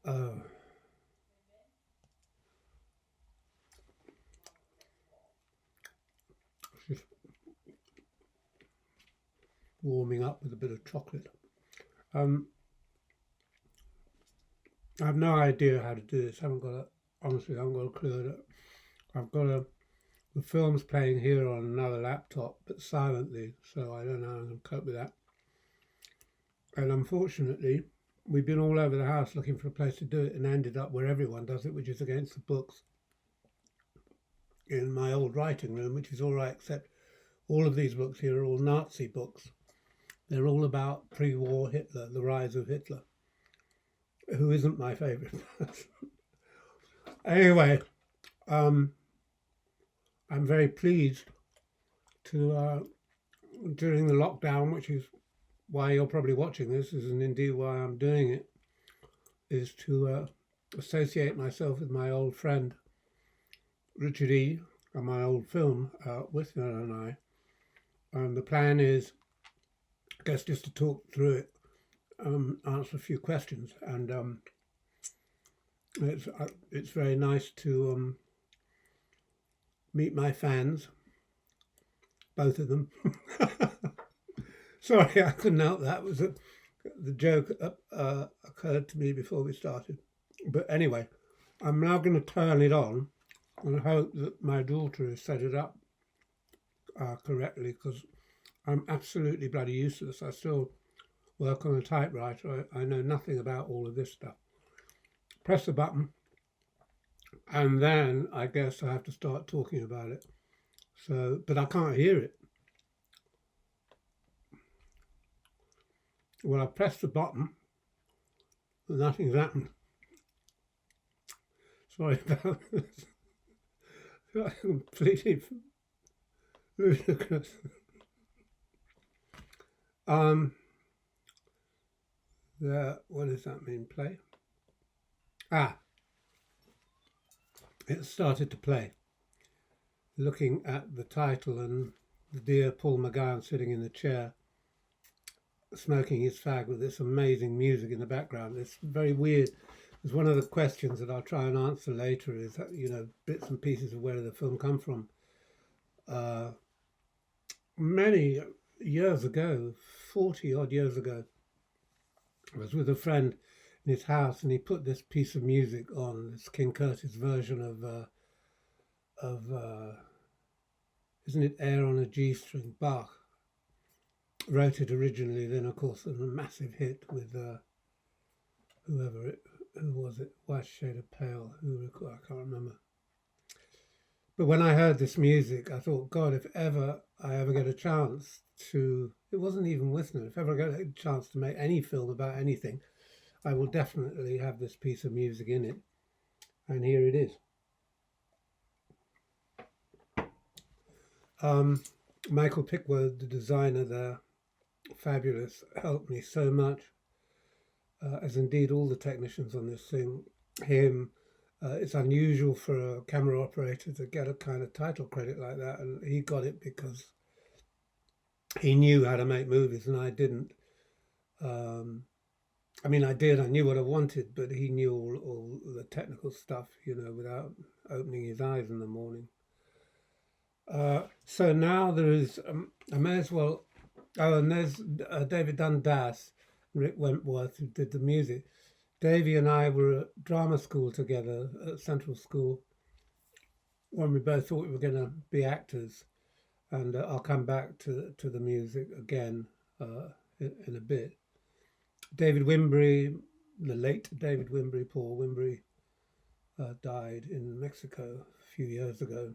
Oh, just warming up with a bit of chocolate. Um, I have no idea how to do this. I haven't got a, honestly, I haven't got a clue. I've got the film's playing here on another laptop, but silently, so I don't know how I'm going to cope with that. And unfortunately, we've been all over the house looking for a place to do it and ended up where everyone does it, which is against the books in my old writing room, which is all right, except all of these books here are all Nazi books. They're all about pre war Hitler, the rise of Hitler, who isn't my favourite person. Anyway, um, I'm very pleased to, during the lockdown, which is why you're probably watching this, and indeed why I'm doing it, is to associate myself with my old friend Richard E. and my old film, Withnail and I. The plan is, I guess, just to talk through it, answer a few questions, and it's very nice to meet my fans, both of them. Sorry, I couldn't help that. The joke occurred to me before we started. But anyway, I'm now going to turn it on and hope that my daughter has set it up correctly, because I'm absolutely bloody useless. I still work on a typewriter. I know nothing about all of this stuff. Press the button, and then I guess I have to start talking about it. So, but I can't hear it. Well, I pressed the button, and nothing's happened. Sorry about this. Completely ludicrous. What does that mean? Play? Ah, it started to play. Looking at the title and the dear Paul McGowan sitting in the chair, smoking his fag with this amazing music in the background. It's very weird. It's one of the questions that I'll try and answer later, is that, bits and pieces of where did the film come from. Many years ago, 40 odd years ago, I was with a friend in his house, and he put this piece of music on, this King Curtis version of isn't it Air on a G String, Bach. Wrote it originally, then of course a massive hit with who was it? White Shade of Pale. I can't remember. But when I heard this music, I thought, God, if ever I ever get a chance to, it wasn't even Withnail, if ever I get a chance to make any film about anything, I will definitely have this piece of music in it. And here it is. Michael Pickwood, the designer there, fabulous, helped me so much, as indeed all the technicians on this thing. Him, it's unusual for a camera operator to get a kind of title credit like that, and he got it because he knew how to make movies and I didn't. I mean, I did, I knew what I wanted, but he knew all the technical stuff, without opening his eyes in the morning. So now there is, I may as well, oh, and there's David Dundas, Rick Wentworth, who did the music. Davey and I were at drama school together at Central School when we both thought we were going to be actors. And I'll come back to the music again in a bit. David Wimbury, the late David Wimbury, Paul Wimbury, died in Mexico a few years ago.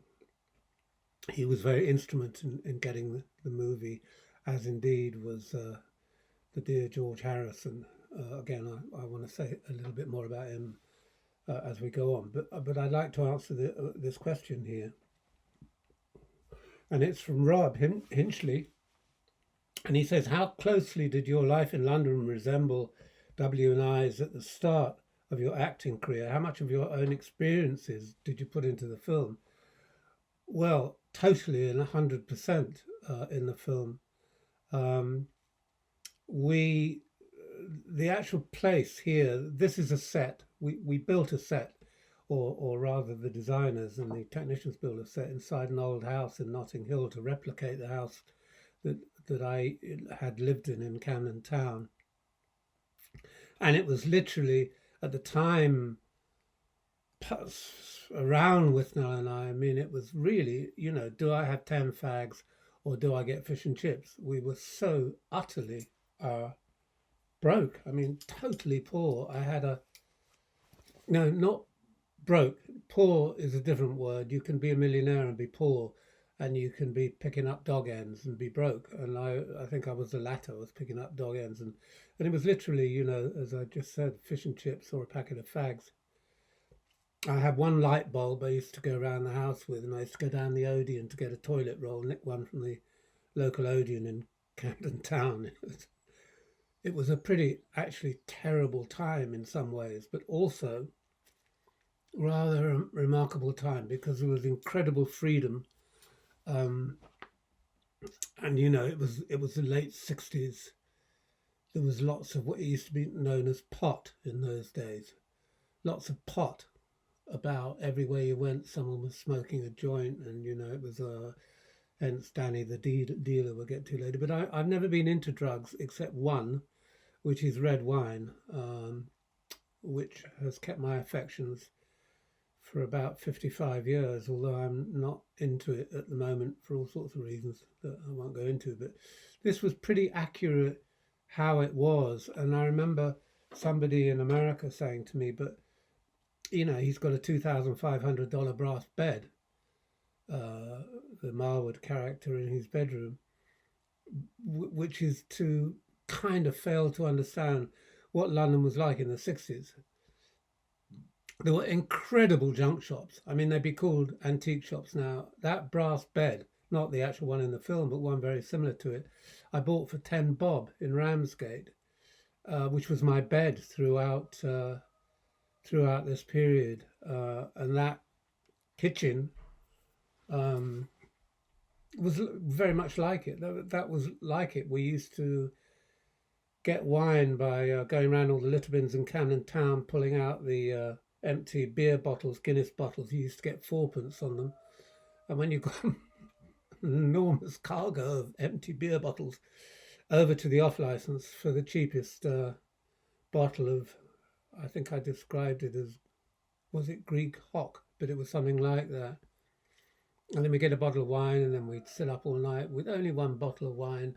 He was very instrumental in getting the movie, as indeed was the dear George Harrison. Again, I want to say a little bit more about him as we go on, but I'd like to answer this question here, and it's from Rob Hinchley, and he says, "How closely did your life in London resemble W&I's at the start of your acting career? How much of your own experiences did you put into the film?" Well, totally and 100% in the film. We the actual place here, this is a set. We built a set, or rather the designers and the technicians built a set inside an old house in Notting Hill to replicate the house that I had lived in Camden Town. And it was literally, at the time, around Withnail and I mean, it was really, do I have 10 fags or do I get fish and chips? We were so utterly broke. I mean, totally poor. I had no, not broke. Poor is a different word. You can be a millionaire and be poor, and you can be picking up dog ends and be broke. And I think I was the latter. I was picking up dog ends, and it was literally, as I just said, fish and chips or a packet of fags. I had one light bulb I used to go around the house with, and I used to go down the Odeon to get a toilet roll, nick one from the local Odeon in Camden Town. It was a pretty, actually, terrible time in some ways, but also rather a remarkable time because there was incredible freedom. And it was the late 60s. There was lots of what used to be known as pot in those days. Lots of pot about everywhere you went. Someone was smoking a joint, and it was hence Danny the dealer we'll get to later. But I've never been into drugs except one, which is red wine, which has kept my affections for about 55 years, although I'm not into it at the moment for all sorts of reasons that I won't go into. But this was pretty accurate how it was. And I remember somebody in America saying to me, but, he's got a $2,500 brass bed, the Marwood character in his bedroom, which is to kind of fail to understand what London was like in the 60s. There were incredible junk shops. I mean, they'd be called antique shops now. That brass bed, not the actual one in the film, but one very similar to it, I bought for 10 bob in Ramsgate, which was my bed throughout this period. And that kitchen was very much like it. That was like it. We used to get wine by going around all the litter bins in Camden Town, pulling out the empty beer bottles, Guinness bottles. You used to get 4p on them. And when you got an enormous cargo of empty beer bottles over to the off license for the cheapest bottle of, I think I described it as, was it Greek hock? But it was something like that. And then we get a bottle of wine, and then we'd sit up all night with only one bottle of wine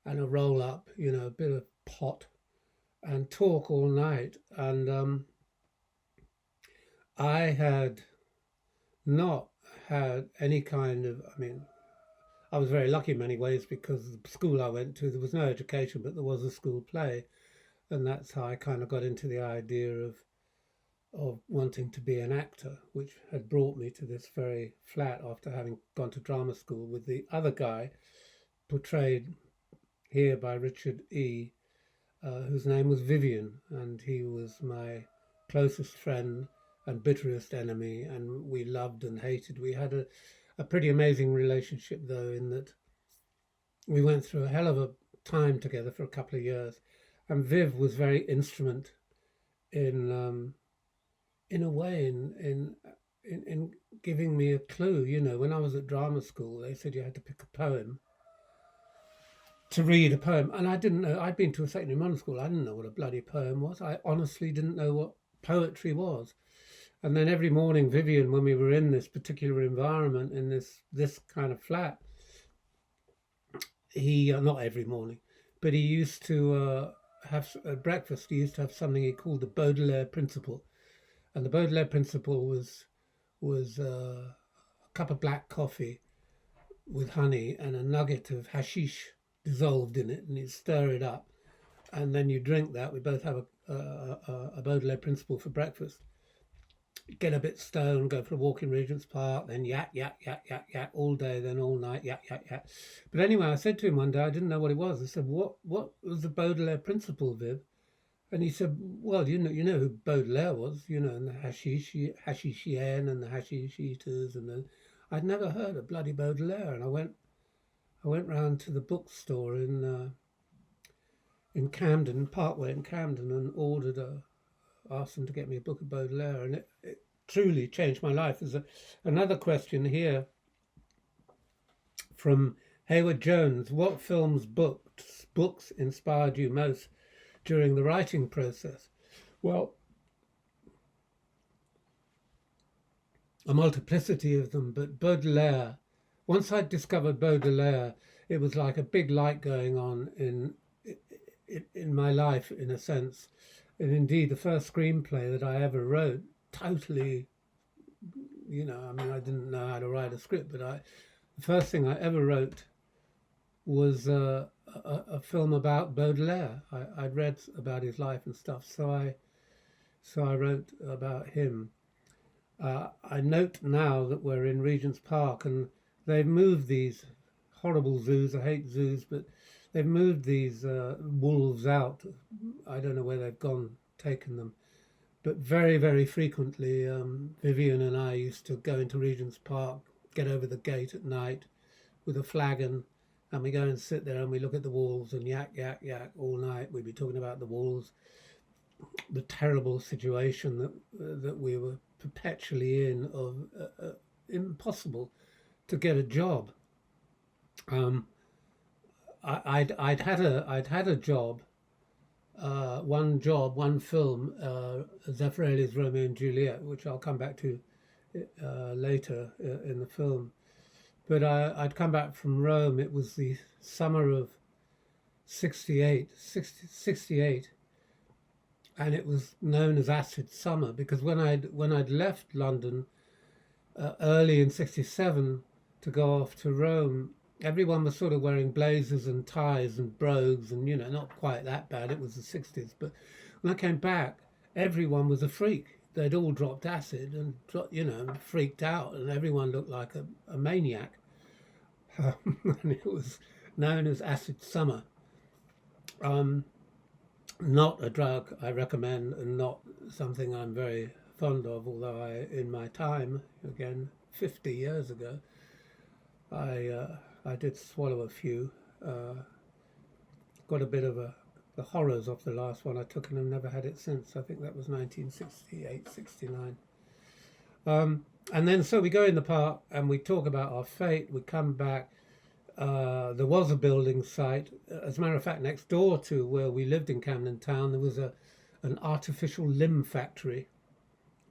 and a roll up, a bit of pot, and talk all night. And I had not had any kind of, I was very lucky in many ways because the school I went to, there was no education, but there was a school play. And that's how I kind of got into the idea of wanting to be an actor, which had brought me to this very flat after having gone to drama school with the other guy, portrayed here by Richard E., whose name was Vivian, and he was my closest friend and bitterest enemy, and we loved and hated. We had a pretty amazing relationship, though, in that we went through a hell of a time together for a couple of years, and Viv was very instrument in a way in giving me a clue. When I was at drama school, they said you had to pick a poem to read a poem, and I didn't know. I'd been to a secondary modern school. I didn't know what a bloody poem was. I honestly didn't know what poetry was. And then every morning, Vivian, when we were in this particular environment, in this kind of flat, he, not every morning, but he used to have at breakfast, he used to have something he called the Baudelaire Principle. And the Baudelaire Principle was a cup of black coffee with honey and a nugget of hashish dissolved in it, and you stir it up, and then you drink that. We both have a Baudelaire Principle for breakfast. Get a bit stoned, go for a walk in Regent's Park, then yak all day, then all night, yak. But anyway, I said to him one day, I didn't know what it was. I said, what was the Baudelaire Principle, Viv? And he said, well, you know who Baudelaire was, and the hashishian and the hashish eaters, and then I'd never heard of bloody Baudelaire. And I went round to the bookstore in in Camden, Parkway in Camden, and asked them to get me a book of Baudelaire, and it truly changed my life. There's another question here from Hayward Jones. What films, books inspired you most during the writing process? Well, a multiplicity of them, but Baudelaire, once I'd discovered Baudelaire, it was like a big light going on in my life, in a sense. And indeed, the first screenplay that I ever wrote, totally, I mean, I didn't know how to write a script, but the first thing I ever wrote was a film about Baudelaire. I'd read about his life and stuff, so I wrote about him. I note now that we're in Regent's Park, and they've moved these horrible zoos. I hate zoos, but they've moved these wolves out. I don't know where they've gone, taken them. But very, very frequently, Vivian and I used to go into Regent's Park, get over the gate at night with a flagon, and we go and sit there and we look at the wolves and yak, yak, yak all night. We'd be talking about the wolves, the terrible situation that we were perpetually in, of impossible to get a job. I'd had a job, one film, Zeffirelli's Romeo and Juliet, which I'll come back to later in the film. But I'd come back from Rome. It was the summer of 68, and it was known as Acid Summer, because when I'd left London early in 67 to go off to Rome, everyone was sort of wearing blazers and ties and brogues, and not quite that bad. It was the 60s, but when I came back, everyone was a freak. They'd all dropped acid and freaked out, and everyone looked like a maniac. And it was known as Acid Summer. Not a drug I recommend, and not something I'm very fond of, although in my time, again 50 years ago, I did swallow a few. Got a bit of the horrors of the last one I took, and I've never had it since. I think that was 1968, 69. And then so we go in the park and we talk about our fate. We come back. There was a building site. As a matter of fact, next door to where we lived in Camden Town, there was an artificial limb factory.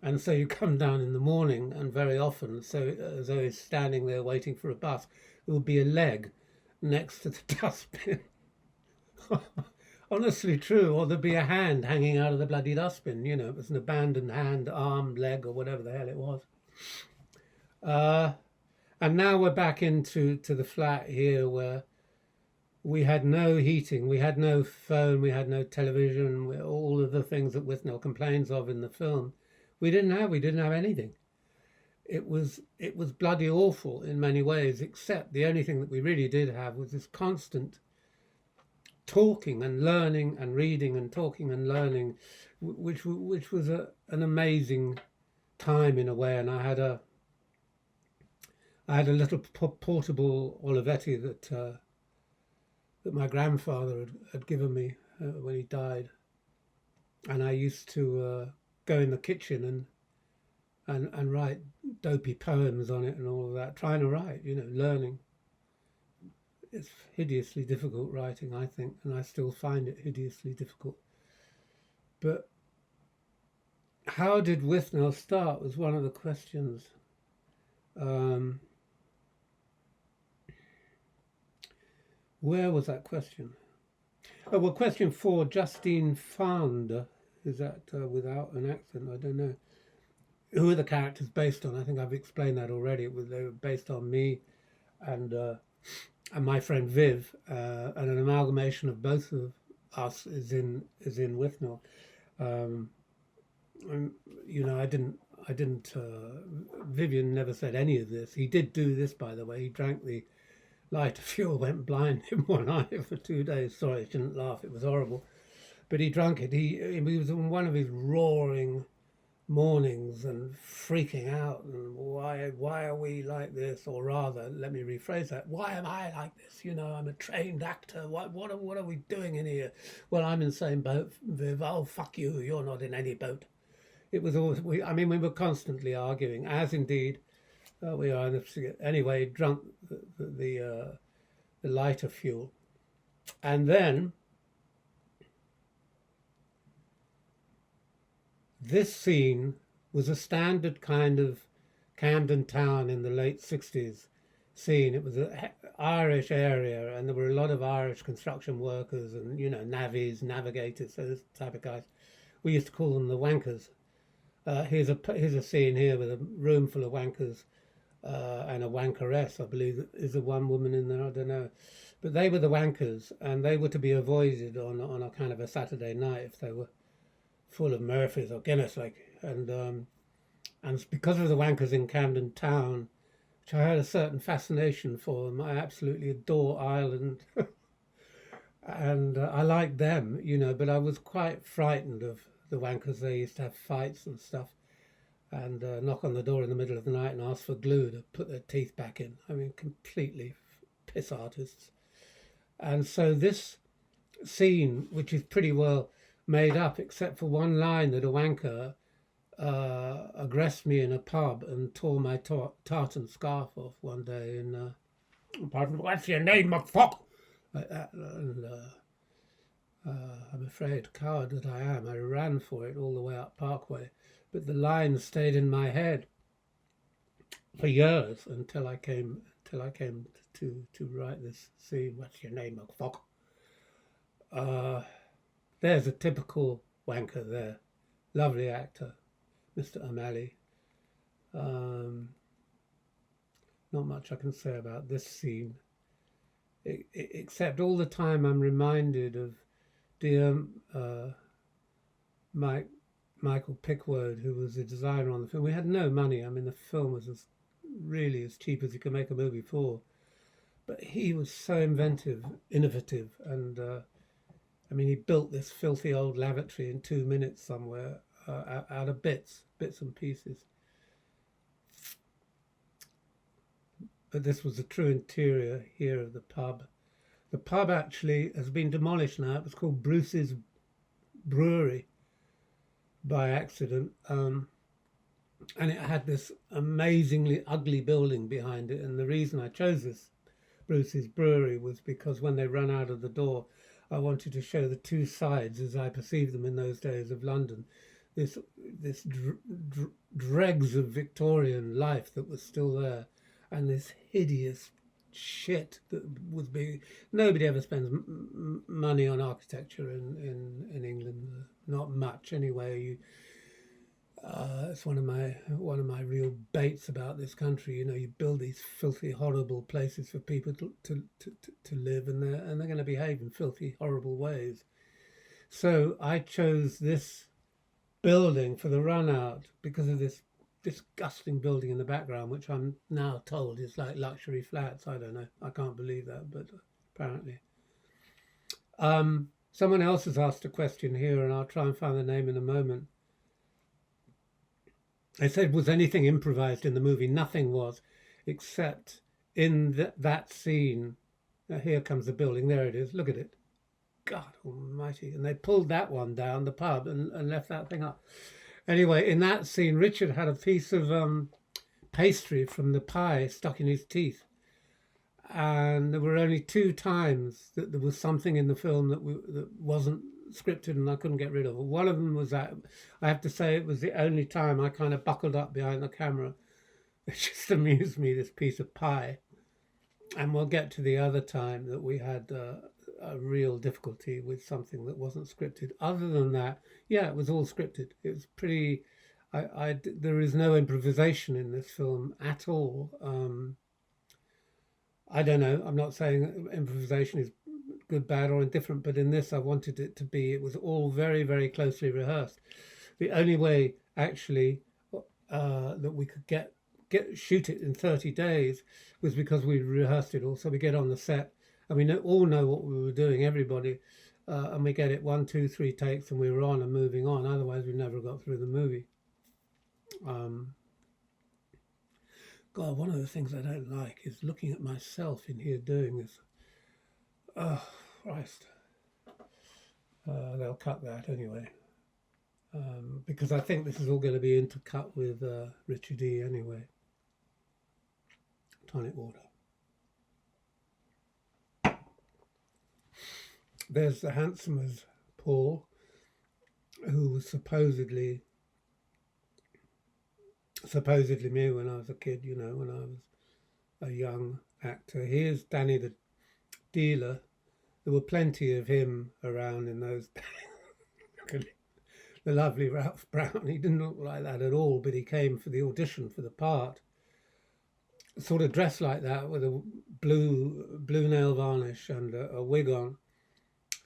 And so you come down in the morning, and very often, so as though he's standing there waiting for a bus, there would be a leg next to the dustbin. Honestly true. Or there'd be a hand hanging out of the bloody dustbin. It was an abandoned hand, arm, leg, or whatever the hell it was. And now we're back into the flat here, where we had no heating, we had no phone, we had no television, all of the things that Withnail complains of in the film. We didn't have anything. It was bloody awful in many ways, except the only thing that we really did have was this constant talking and learning and reading and talking and learning, which was an amazing time in a way. And I had a little portable Olivetti that my grandfather had given me when he died, and I used to go in the kitchen and write dopey poems on it and all of that, trying to write, learning. It's hideously difficult writing, I think, and I still find it hideously difficult. But how did Withnail start was one of the questions. Where was that question? Oh, well, question 4, Justine Found. Is that without an accent? I don't know. Who are the characters based on? I think I've explained that already. They were based on me and my friend Viv, and an amalgamation of both of us is in Withnail. I didn't. Vivian never said any of this. He did do this, by the way. He drank the lighter fuel, went blind in one eye for 2 days. Sorry, I shouldn't laugh. It was horrible. But he drank it. He was in one of his roaring mornings and freaking out and why are we like this, or rather, let me rephrase that, why am I like this? You know, I'm a trained actor. What are we doing in here? Well, I'm in the same boat, Viv. Oh, fuck you, you're not in any boat. It was always we were constantly arguing, as indeed we are in the, anyway, drunk the lighter fuel. And then this scene was a standard kind of Camden Town in the late 60s scene. It was an Irish area, and there were a lot of Irish construction workers and, you know, navvies, navigators, those type of guys. We used to call them the wankers. Here's a scene here with a room full of wankers and a wankeress, I believe. Is there one woman in there? I don't know. But they were the wankers, and they were to be avoided on a kind of a Saturday night if they were full of Murphys or Guinness, like. And because of the wankers in Camden Town, which I had a certain fascination for them, I absolutely adore Ireland. And I liked them, you know, but I was quite frightened of the wankers. They used to have fights and stuff, and knock on the door in the middle of the night and ask for glue to put their teeth back in. I mean, completely piss artists. And so this scene, which is pretty well made up, except for one line that a wanker aggressed me in a pub and tore my tartan scarf off one day in, pardon, what's your name, McFuck? Like that. And I'm afraid, coward that I am, I ran for it all the way up Parkway. But the line stayed in my head for years until I came to write this scene. What's your name, McFuck? There's a typical wanker there. Lovely actor, Mr. O'Malley. Not much I can say about this scene, except all the time I'm reminded of dear Michael Pickwood, who was the designer on the film. We had no money. I mean, the film was really as cheap as you could make a movie for. But he was so inventive, innovative, and I mean, he built this filthy old lavatory in 2 minutes somewhere out of bits and pieces. But this was the true interior here of the pub. The pub actually has been demolished now. It was called Bruce's Brewery by accident. And it had this amazingly ugly building behind it. And the reason I chose this Bruce's Brewery was because when they ran out of the door, I wanted to show the two sides as I perceived them in those days of London. This dregs of Victorian life that was still there, and this hideous shit that was being. Nobody ever spends money on architecture in England. Not much, anyway. It's one of my real baits about this country. You know, you build these filthy, horrible places for people to live, and they're going to behave in filthy, horrible ways. So I chose this building for the run out because of this disgusting building in the background, which I'm now told is like luxury flats. I don't know. I can't believe that, but apparently. Someone else has asked a question here, and I'll try and find the name in a moment. They said, was anything improvised in the movie? Nothing was, except in that scene. Now, here comes the building. There it is. Look at it. God almighty. And they pulled that one down, the pub, and left that thing up. Anyway, in that scene, Richard had a piece of pastry from the pie stuck in his teeth. And there were only 2 times that there was something in the film that wasn't scripted and I couldn't get rid of. One of them was that, I have to say, it was the only time I kind of buckled up behind the camera. It just amused me, this piece of pie. And we'll get to the other time that we had a real difficulty with something that wasn't scripted. Other than that, yeah, it was all scripted. It was pretty. There is no improvisation in this film at all. I don't know. I'm not saying improvisation is good, bad, or indifferent, but in this, I wanted it to be. It was all very, very closely rehearsed. The only way, actually, that we could shoot it in 30 days was because we rehearsed it all. So we get on the set and we all know what we were doing, everybody, and we get it 1, 2, 3 takes and we were on and moving on. Otherwise we never got through the movie. God, one of the things I don't like is looking at myself in here doing this. Oh, Christ. They'll cut that anyway. Because I think this is all going to be intercut with Richard E. anyway. Tonic water. There's the handsome as Paul, who was supposedly me when I was a kid, you know, when I was a young actor. Here's Danny the dealer. There were plenty of him around in those days. The lovely Ralph Brown. He didn't look like that at all, but he came for the audition for the part, sort of dressed like that with a blue nail varnish and a wig on.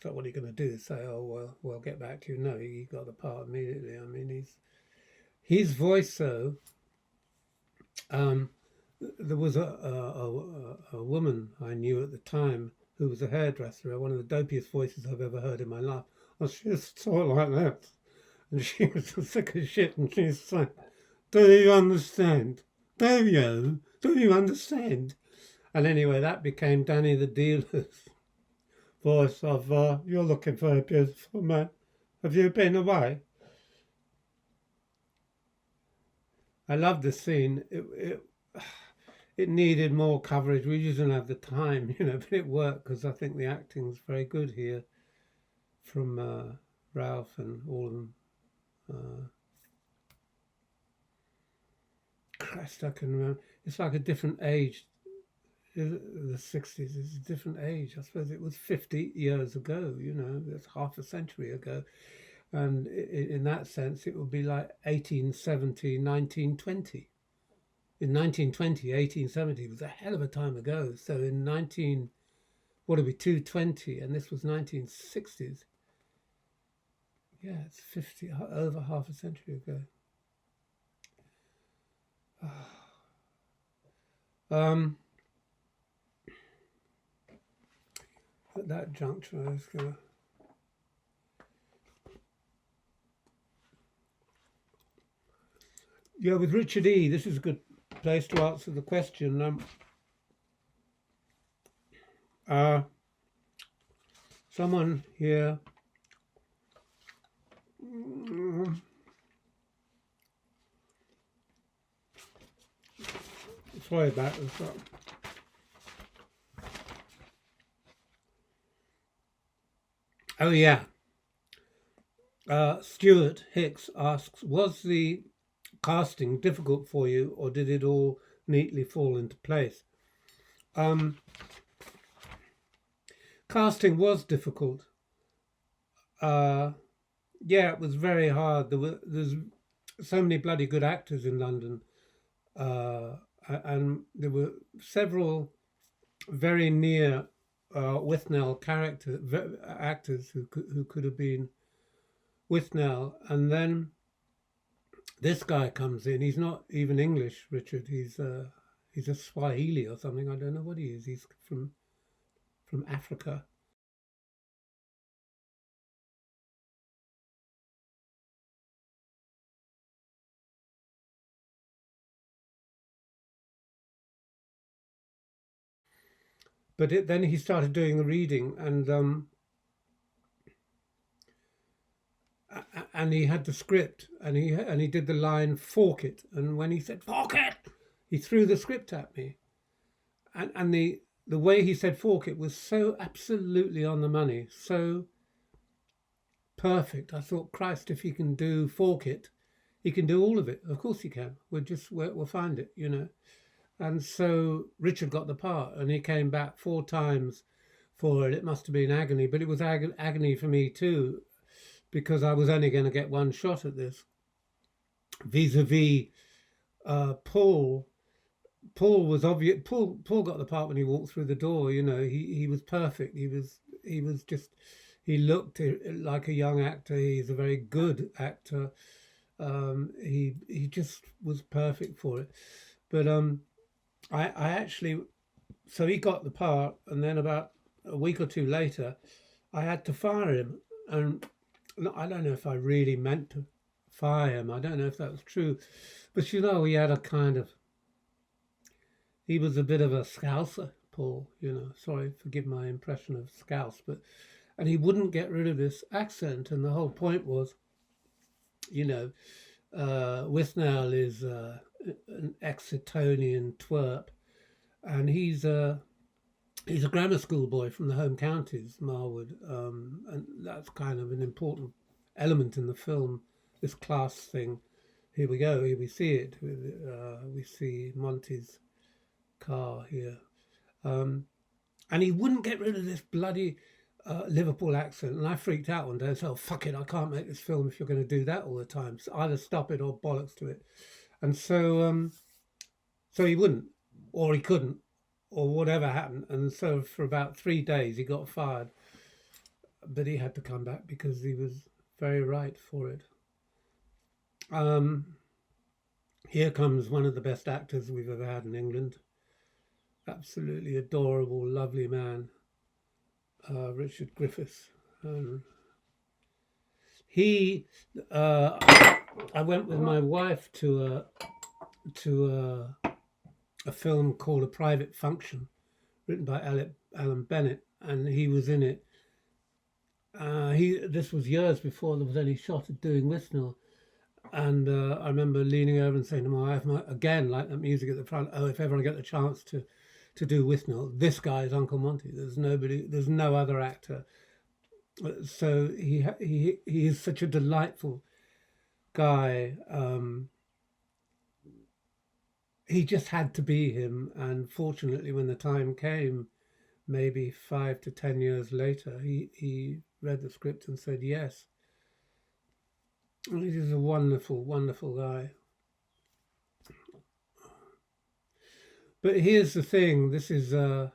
So what are you going to do? Say, oh, well, we'll get back to you. No, he got the part immediately. I mean, his voice, though, there was a woman I knew at the time who was a hairdresser, one of the dopiest voices I've ever heard in my life. Well, she just sort of like that. And she was sick as shit, and she said, do you understand? Do you understand? And anyway, that became Danny the dealer's voice of, you're looking for a beautiful man. Have you been away? I love the scene. It needed more coverage. We just didn't have the time, you know, but it worked because I think the acting's very good here from Ralph and all of them. Christ, I can remember. It's like a different age. The 60s is a different age. I suppose it was 50 years ago, you know, that's half a century ago. And in that sense, it would be like 1870, 1920. In 1920, 1870 was a hell of a time ago. So in 220, and this was 1960s. Yeah, it's 50, over half a century ago. At that juncture, I was going to... Yeah, with Richard E., this is a good place to answer the question. Someone here... Sorry about this. Oh, yeah. Stuart Hicks asks, was the casting difficult for you, or did it all neatly fall into place? Casting was difficult. Yeah, it was very hard. There's so many bloody good actors in London, and there were several very near Withnail actors who could have been Withnail, and then this guy comes in. He's not even English, Richard. He's a Swahili or something. I don't know what he is. He's from Africa. But then he started doing the reading, and he had the script, and he did the line "fork it," and when he said "fork it," he threw the script at me, and the way he said "fork it" was so absolutely on the money, so perfect. I thought, Christ, if he can do "fork it," he can do all of it. Of course he can. We'll find it, you know. And so Richard got the part, and he came back 4 times for it. It must have been agony, but it was agony for me too, because I was only going to get one shot at this. Vis-a-vis Paul. Paul was obvious. Paul got the part when he walked through the door. You know, he was perfect. He looked like a young actor. He's a very good actor. He just was perfect for it. But I actually, so he got the part, and then about a week or 2 later, I had to fire him, and I don't know if I really meant to fire him. I don't know if that was true, but you know, he had a kind of, he was a bit of a scouser, Paul, you know, sorry, forgive my impression of Scouse, but, and he wouldn't get rid of this accent. And the whole point was, you know, Withnail is an Exetonian twerp, and he's a grammar school boy from the home counties, Marwood, and that's kind of an important element in the film, this class thing. Here we go, here we see it. We see Monty's car here. And he wouldn't get rid of this bloody Liverpool accent. And I freaked out one day and said, oh, fuck it, I can't make this film if you're going to do that all the time. So either stop it or bollocks to it. And so he wouldn't, or he couldn't, or whatever happened. And so for about 3 days he got fired. But he had to come back because he was very right for it. Here comes one of the best actors we've ever had in England. Absolutely adorable, lovely man, Richard Griffiths. I went with my wife to a film called A Private Function, written by Alan Bennett, and he was in it. This was years before there was any shot of doing Withnail. And I remember leaning over and saying to my wife, again, like that music at the front, oh, if ever I get the chance to do Withnail, this guy is Uncle Monty. There's no other actor. So he is such a delightful guy. He just had to be him. And fortunately, when the time came, maybe 5 to 10 years later, he read the script and said yes. He's a wonderful, wonderful guy. But here's the thing, this is, I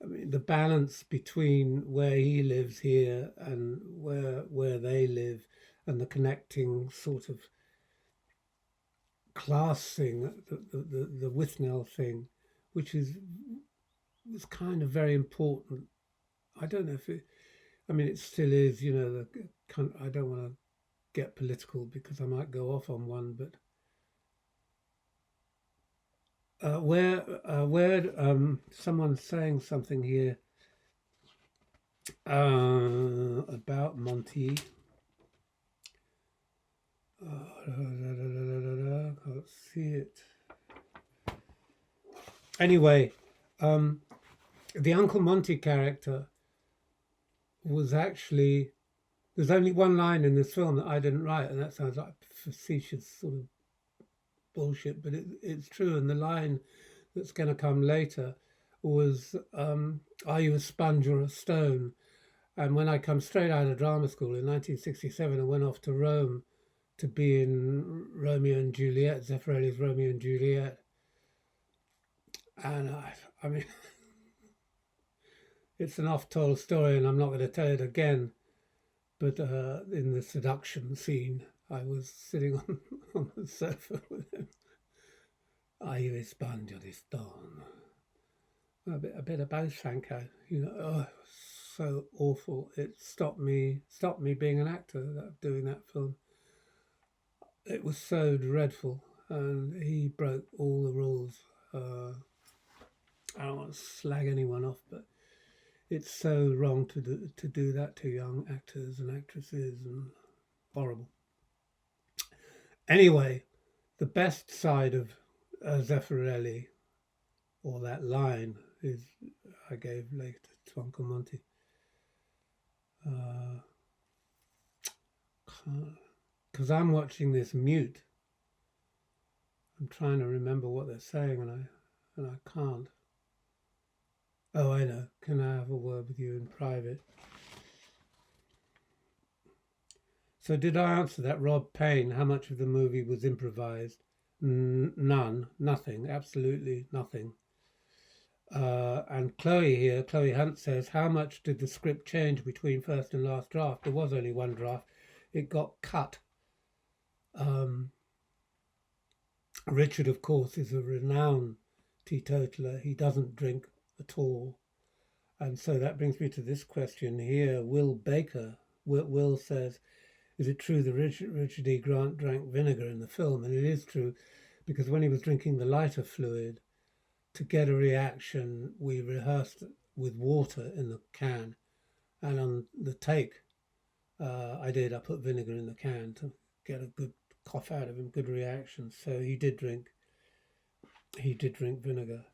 mean, the balance between where he lives here and where they live, and the connecting sort of class thing, the Withnail thing, which was kind of very important. I don't know if it, I mean, it still is, you know, I don't want to get political because I might go off on one, but where someone's saying something here about Monty. Can't see it. Anyway, the Uncle Monty character was actually, there's only one line in this film that I didn't write, and that sounds like facetious sort of bullshit, but it's true. And the line that's going to come later was, are you a sponge or a stone? And when I come straight out of drama school in 1967, I went off to Rome to be in Romeo and Juliet, Zeffirelli's Romeo and Juliet. And I mean, it's an oft-told story, and I'm not going to tell it again. But in the seduction scene, I was sitting on the sofa with him. Are you a sponge or a stone? A bit of both, Franco. You know, oh, so awful. It stopped me being an actor, doing that film. It was so dreadful, and he broke all the rules. I don't want to slag anyone off, but it's so wrong to do that to young actors and actresses, and horrible. Anyway, the best side of Zeffirelli, or that line, is I gave later to Uncle Monty. Because I'm watching this mute. I'm trying to remember what they're saying, and I can't. Oh, I know. Can I have a word with you in private? So did I answer that, Rob Payne? How much of the movie was improvised? None. Nothing. Absolutely nothing. And Chloe Hunt says, how much did the script change between first and last draft? There was only one draft. It got cut. Richard, of course, is a renowned teetotaler. He doesn't drink at all. And so that brings me to this question here. Will Baker, Will says, is it true that Richard E. Grant drank vinegar in the film? And it is true, because when he was drinking the lighter fluid, to get a reaction, we rehearsed with water in the can. And on the take, I put vinegar in the can to get a good cough out of him, good reaction. So he did drink vinegar.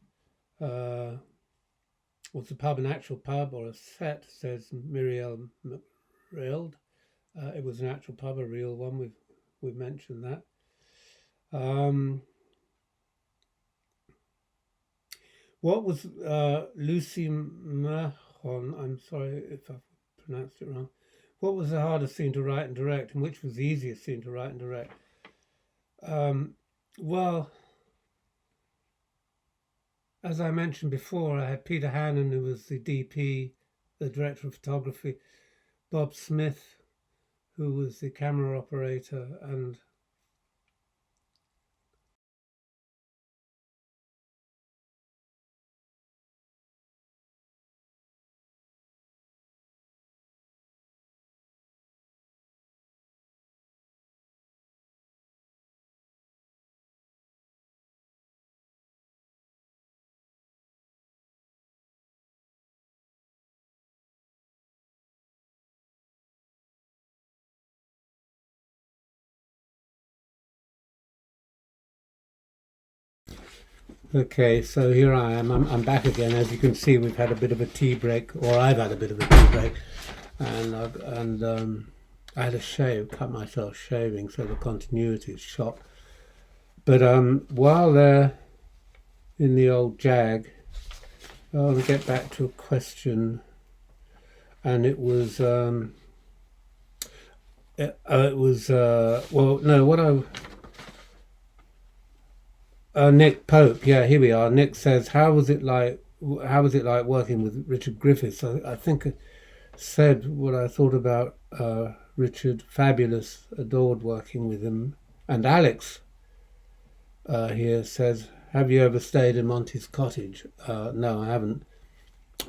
Was the pub an actual pub or a set, says Muriel McRild. It was an actual pub, a real one. We've mentioned that. What was Lucy Mahon? I'm sorry if I've pronounced it wrong. What was the hardest scene to write and direct, and which was the easiest scene to write and direct? Well, as I mentioned before, I had Peter Hannon, who was the DP, the director of photography, Bob Smith, who was the camera operator, and okay, so here I am. I'm back again. As you can see, we've had a bit of a tea break, or I've had a bit of a tea break, and I had a shave, cut myself shaving, so the continuity is shot. But while they're in the old jag, I want to get back to a question, and it was Nick Pope. Yeah, here we are. Nick says, "How was it like? How was it like working with Richard Griffiths?" I think I said what I thought about Richard. Fabulous, adored working with him. And Alex here says, "Have you ever stayed in Monty's cottage?" No, I haven't,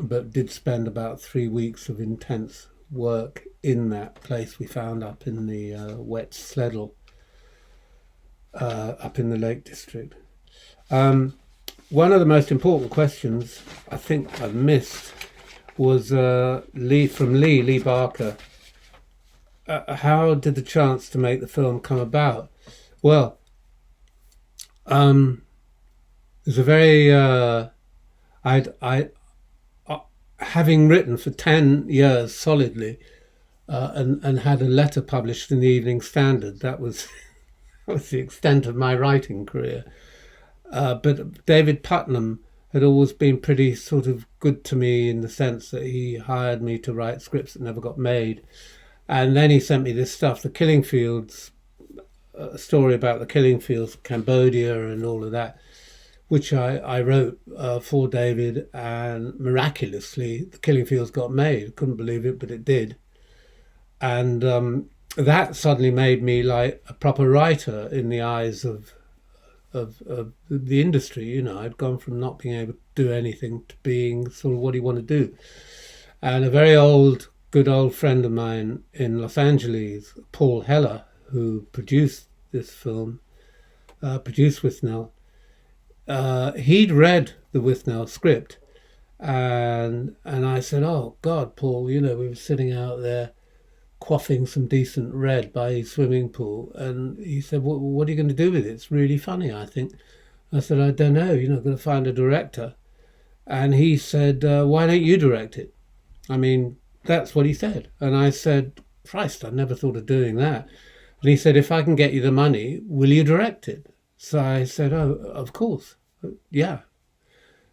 but did spend about 3 weeks of intense work in that place we found up in the wet Sleddle, up in the Lake District. One of the most important questions I think I missed was Lee Barker. How did the chance to make the film come about? Well, there's a very having written for 10 years solidly, and had a letter published in the Evening Standard. That was the extent of my writing career. But David Putnam had always been pretty sort of good to me, in the sense that he hired me to write scripts that never got made. And then he sent me this stuff, the Killing Fields, a story about the Killing Fields, Cambodia and all of that, which I wrote for David, and miraculously the Killing Fields got made. Couldn't believe it, but it did. And that suddenly made me like a proper writer in the eyes of the industry. You know, I'd gone from not being able to do anything to being sort of what you want to do. And a very good old friend of mine in Los Angeles, Paul Heller, who produced this film, produced Withnail, he'd read the Withnail script, and I said, "Oh God, Paul, you know, we were sitting out there quaffing some decent red by a swimming pool," and he said, "What are you going to do with it? It's really funny, I think." I said, "I don't know. You're not going to find a director." And he said, "Why don't you direct it?" I mean, that's what he said. And I said, "Christ, I never thought of doing that." And he said, "If I can get you the money, will you direct it?" So I said, "Oh, of course. Yeah."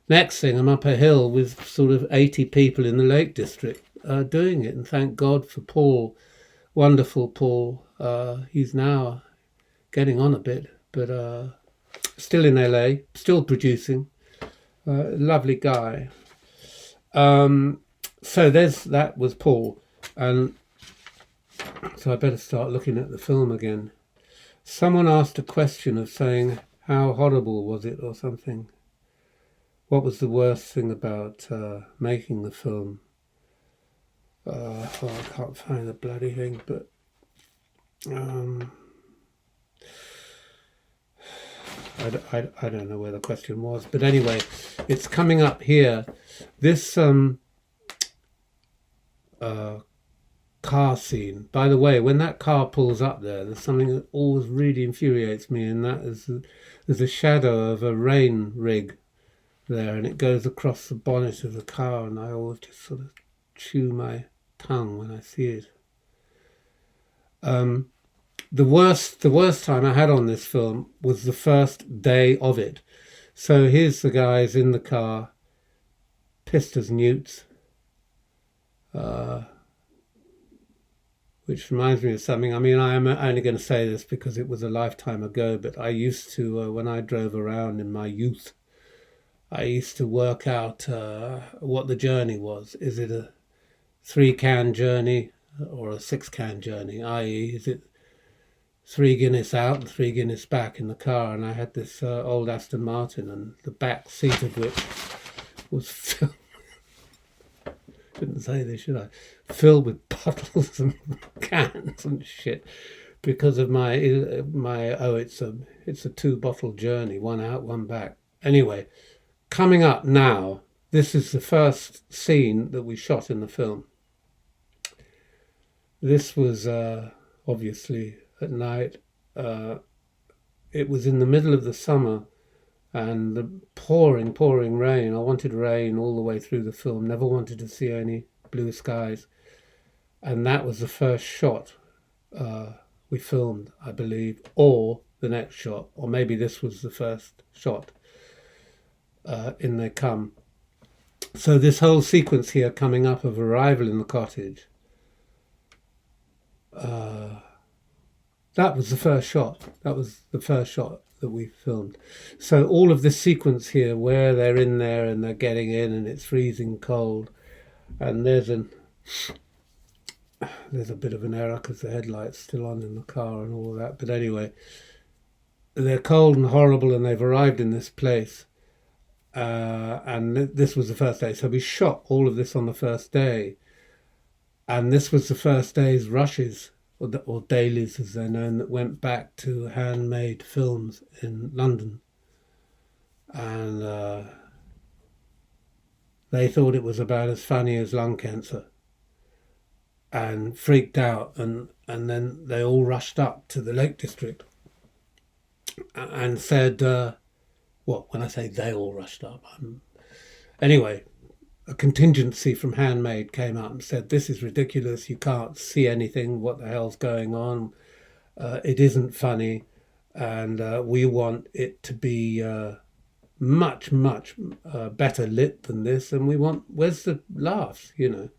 Next thing, I'm up a hill with sort of 80 people in the Lake District doing it. And thank God for Paul, wonderful Paul. He's now getting on a bit, but still in LA, still producing. Lovely guy. So that was Paul. And so I better start looking at the film again. Someone asked a question of saying, how horrible was it or something? What was the worst thing about making the film? I can't find the bloody thing, but Um, I don't know where the question was, but anyway, it's coming up here. This car scene. By the way, when that car pulls up there, there's something that always really infuriates me, and that is there's a shadow of a rain rig there, and it goes across the bonnet of the car, and I always just sort of chew my tongue when I see it. The worst time I had on this film was the first day of it. So here's the guys in the car, pissed as newts. Which reminds me of something. I mean, I am only going to say this because it was a lifetime ago, but I used to, when I drove around in my youth, I used to work out what the journey was. Is it a 3-can journey or a 6-can journey? I.e., is it 3 Guinness out and 3 Guinness back in the car? And I had this old Aston Martin, and the back seat of which was filled. Shouldn't say this, should I? Filled with bottles and cans and shit because of my it's a 2-bottle journey, 1 out, 1 back. Anyway, coming up now, this is the first scene that we shot in the film. This was obviously at night. It was in the middle of the summer, and the pouring rain. I wanted rain all the way through the film, never wanted to see any blue skies. And that was the first shot we filmed, I believe, or the next shot, or maybe this was the first shot. In they come. So this whole sequence here coming up of arrival in the cottage, that was the first shot. That was the first shot that we filmed. So all of this sequence here where they're in there and they're getting in and it's freezing cold, and there's a bit of an error because the headlight's still on in the car and all that, but anyway, they're cold and horrible and they've arrived in this place, and this was the first day. So we shot all of this on the first day, and this was the first day's rushes, or dailies as they're known, that went back to handmade films in London. And they thought it was about as funny as lung cancer and freaked out. And then they all rushed up to the Lake District and said, when I say they all rushed up, anyway, a contingency from Handmade came out and said, this is ridiculous, you can't see anything, what the hell's going on, it isn't funny, and we want it to be much better lit than this, and where's the laughs, you know?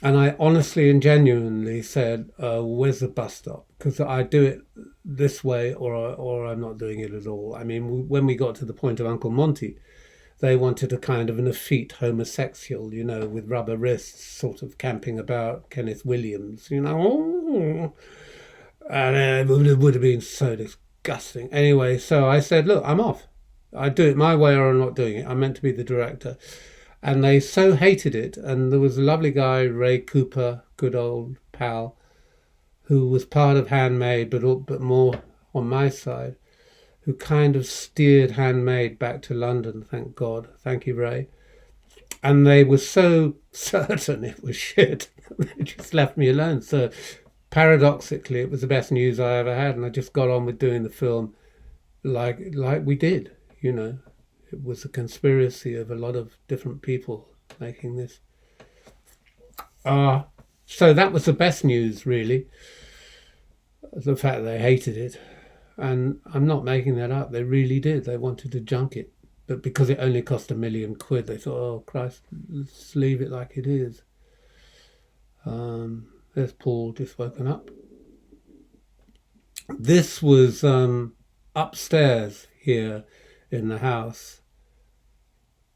And I honestly and genuinely said, where's the bus stop? Because I do it this way or I'm not doing it at all. I mean, when we got to the point of Uncle Monty, they wanted a kind of an effete homosexual, you know, with rubber wrists, sort of camping about Kenneth Williams, you know. And it would have been so disgusting. Anyway, so I said, look, I'm off. I do it my way or I'm not doing it. I'm meant to be the director. And they so hated it. And there was a lovely guy, Ray Cooper, good old pal, who was part of Handmade, but more on my side, who kind of steered Handmade back to London, thank God. Thank you, Ray. And they were so certain it was shit, they just left me alone. So paradoxically, it was the best news I ever had, and I just got on with doing the film like we did, you know. It was a conspiracy of a lot of different people making this. So that was the best news, really, the fact they hated it. And I'm not making that up. They really did. They wanted to junk it. But because it only cost £1 million, they thought, oh, Christ, let's leave it like it is. There's Paul just woken up. This was upstairs here in the house.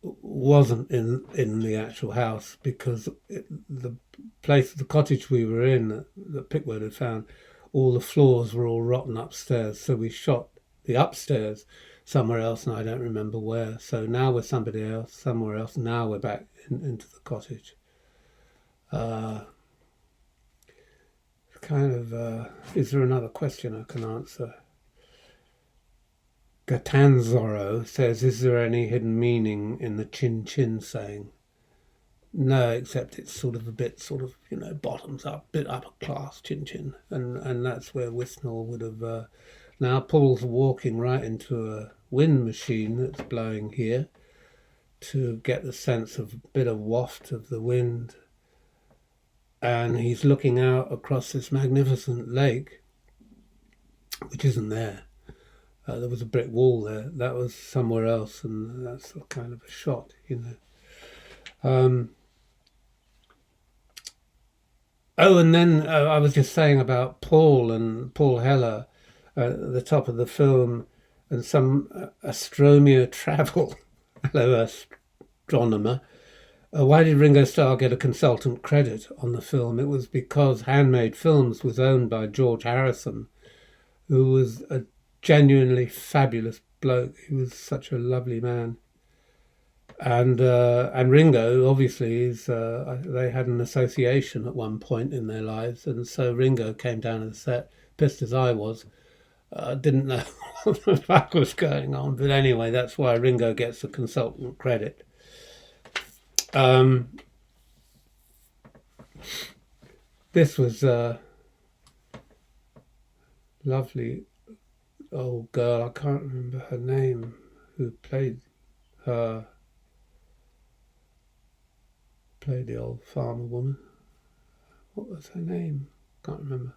Wasn't in the actual house because the cottage we were in that Pickwood had found, all the floors were all rotten upstairs. So we shot the upstairs somewhere else, and I don't remember where. So now we're somebody else, somewhere else. Now we're back into the cottage. kind of, is there another question I can answer? Gatanzoro says, is there any hidden meaning in the chin chin saying? No, except it's sort of a bit bottoms up, bit upper class chin chin. And that's where Withnail would have, now Paul's walking right into a wind machine that's blowing here to get the sense of a bit of waft of the wind. And he's looking out across this magnificent lake, which isn't there. There was a brick wall there. That was somewhere else, and that's a kind of a shot, Oh, and then I was just saying about Paul and Paul Heller at the top of the film, and some Astromia Travel, hello astronomer. Why did Ringo Starr get a consultant credit on the film? It was because Handmade Films was owned by George Harrison, who was a genuinely fabulous bloke. He was such a lovely man. And Ringo, obviously, they had an association at one point in their lives, and so Ringo came down to the set, pissed as I was, didn't know what the fuck was going on, but anyway, that's why Ringo gets the consultant credit. This was a lovely old girl, I can't remember her name, who played the old farmer woman. What was her name? Can't remember.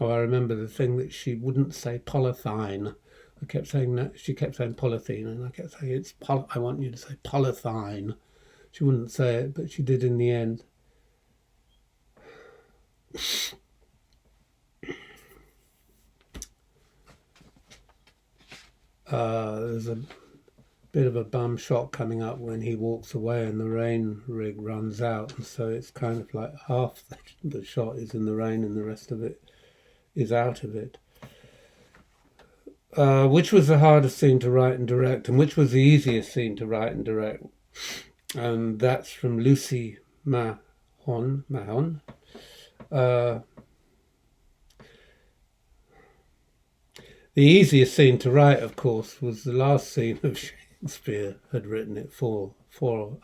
Oh, I remember the thing that she wouldn't say polythene. I kept saying that. She kept saying polythene, and I kept saying I want you to say polythene. She wouldn't say it, but she did in the end. There's a bit of a bum shot coming up when he walks away and the rain rig runs out, and so it's kind of like half the shot is in the rain and the rest of it is out of it. Which was the hardest scene to write and direct, and which was the easiest scene to write and direct? And that's from Lucy Mahon. The easiest scene to write, of course, was the last scene of Shakespeare had written it for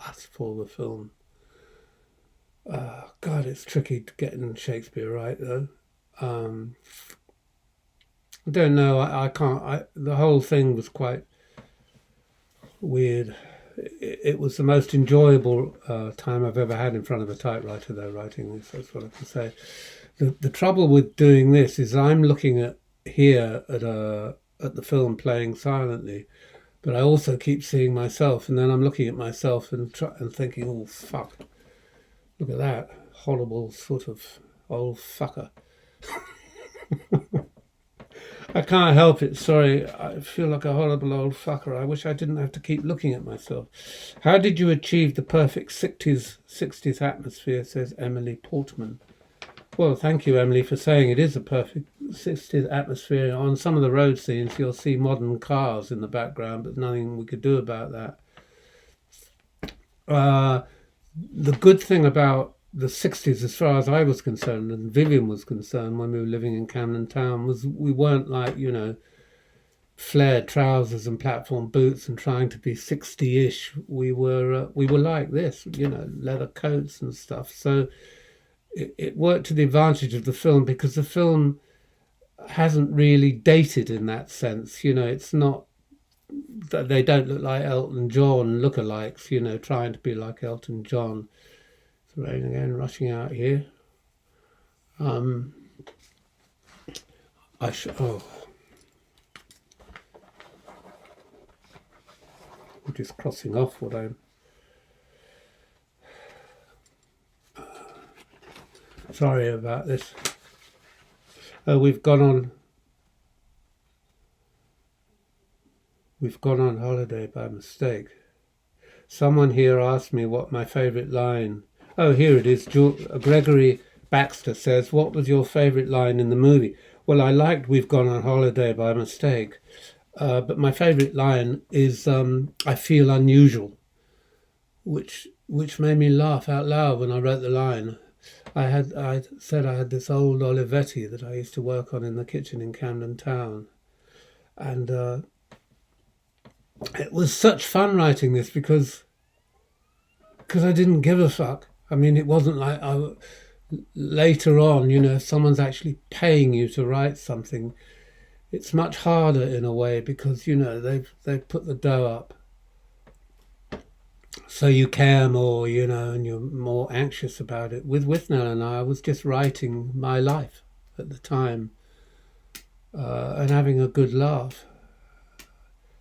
us, for the film. God, it's tricky getting Shakespeare right, though. I don't know, I can't, the whole thing was quite weird. It was the most enjoyable time I've ever had in front of a typewriter, though, writing this, that's what I can say. The trouble with doing this is I'm looking at the film playing silently, but I also keep seeing myself, and then I'm looking at myself and thinking, oh fuck, look at that horrible sort of old fucker. I can't help it, sorry, I feel like a horrible old fucker. I wish I didn't have to keep looking at myself. How did you achieve the perfect 60s atmosphere, says Emily Portman. Well, thank you, Emily, for saying it is a perfect 60s atmosphere. On some of the road scenes, you'll see modern cars in the background, but nothing we could do about that. The good thing about the 60s, as far as I was concerned, and Vivian was concerned when we were living in Camden Town, was we weren't like, flared trousers and platform boots and trying to be 60-ish. We were like this, leather coats and stuff. So it worked to the advantage of the film, because the film hasn't really dated in that sense. It's not that they don't look like Elton John lookalikes, trying to be like Elton John. It's rain again, rushing out here. I'm just crossing off what I'm. Sorry about this. We've gone on holiday by mistake. Someone here asked me what my favourite line. Oh, here it is. Gregory Baxter says, what was your favourite line in the movie? Well, I liked We've Gone on Holiday by mistake. But my favourite line is I feel unusual, which which made me laugh out loud when I wrote the line. I said I had this old Olivetti that I used to work on in the kitchen in Camden Town, and it was such fun writing this because I didn't give a fuck. I mean, it wasn't like later on, you know, if someone's actually paying you to write something, it's much harder in a way because, you know, they've put the dough up. So you care more, you know, and you're more anxious about it. With Withnail and I was just writing my life at the time, and having a good laugh,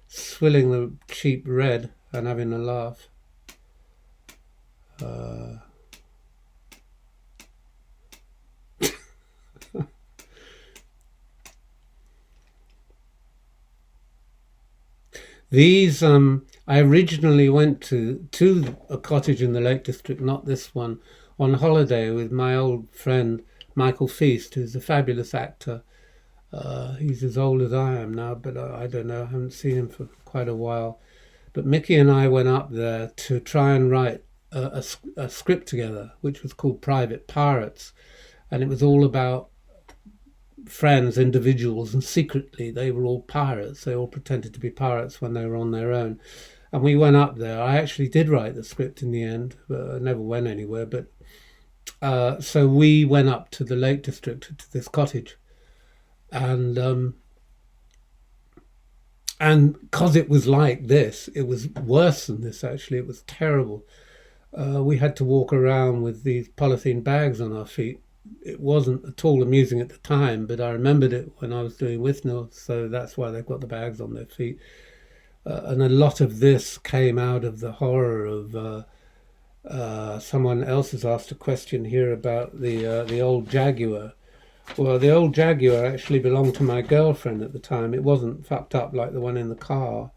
swilling the cheap red and having a laugh. These I originally went to a cottage in the Lake District, not this one, on holiday with my old friend Michael Feast, who's a fabulous actor. He's as old as I am now, but I don't know, I haven't seen him for quite a while. But Mickey and I went up there to try and write a script together, which was called Private Pirates. And it was all about friends, individuals, and secretly they were all pirates. They all pretended to be pirates when they were on their own. And we went up there. I actually did write the script in the end, but I never went anywhere. But so we went up to the Lake District, to this cottage. And because it was like this, it was worse than this, actually. It was terrible. We had to walk around with these polythene bags on our feet. It wasn't at all amusing at the time, but I remembered it when I was doing Withnail, so that's why they've got the bags on their feet. And a lot of this came out of the horror of someone else has asked a question here about the old Jaguar. Well, the old Jaguar actually belonged to my girlfriend at the time. It wasn't fucked up like the one in the car.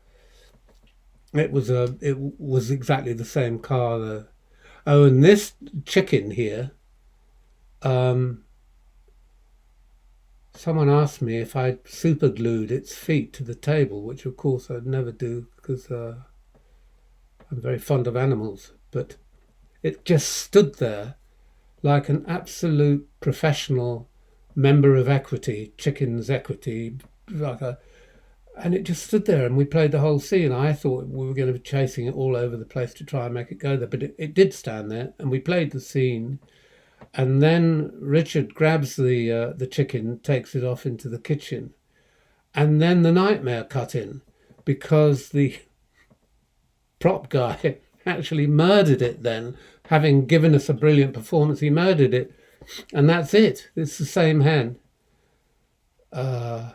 It was exactly the same car. Oh, and this chicken here. Someone asked me if I'd super glued its feet to the table, which of course I'd never do because I'm very fond of animals. But it just stood there like an absolute professional member of equity, chicken's equity, and it just stood there, and we played the whole scene. I thought we were going to be chasing it all over the place to try and make it go there, but it did stand there, and we played the scene. And then Richard grabs the chicken, takes it off into the kitchen, and then the nightmare cut in because the prop guy actually murdered it. Then, having given us a brilliant performance, he murdered it. And that's it. It's the same hen. There.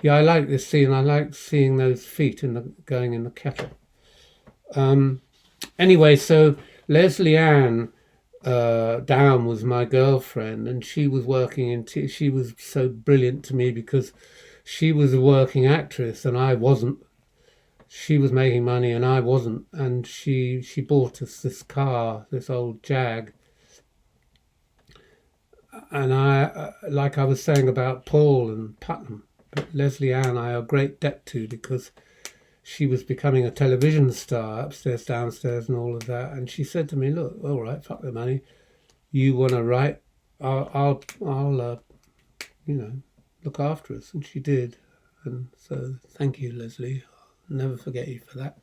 Yeah, I like this scene. I like seeing those feet going in the kettle. Anyway, so Leslie Ann Down was my girlfriend, and she was working in. She was so brilliant to me because she was a working actress, and I wasn't. She was making money and I wasn't, and she bought us this car, this old Jag. And I, like I was saying about Paul and Putnam, but Leslie Ann I owe great debt to because she was becoming a television star, upstairs, downstairs, and all of that. And she said to me, "Look, all right, fuck the money. You want to write? I'll you know, look after us." And she did. And so thank you, Leslie. Never forget you for that.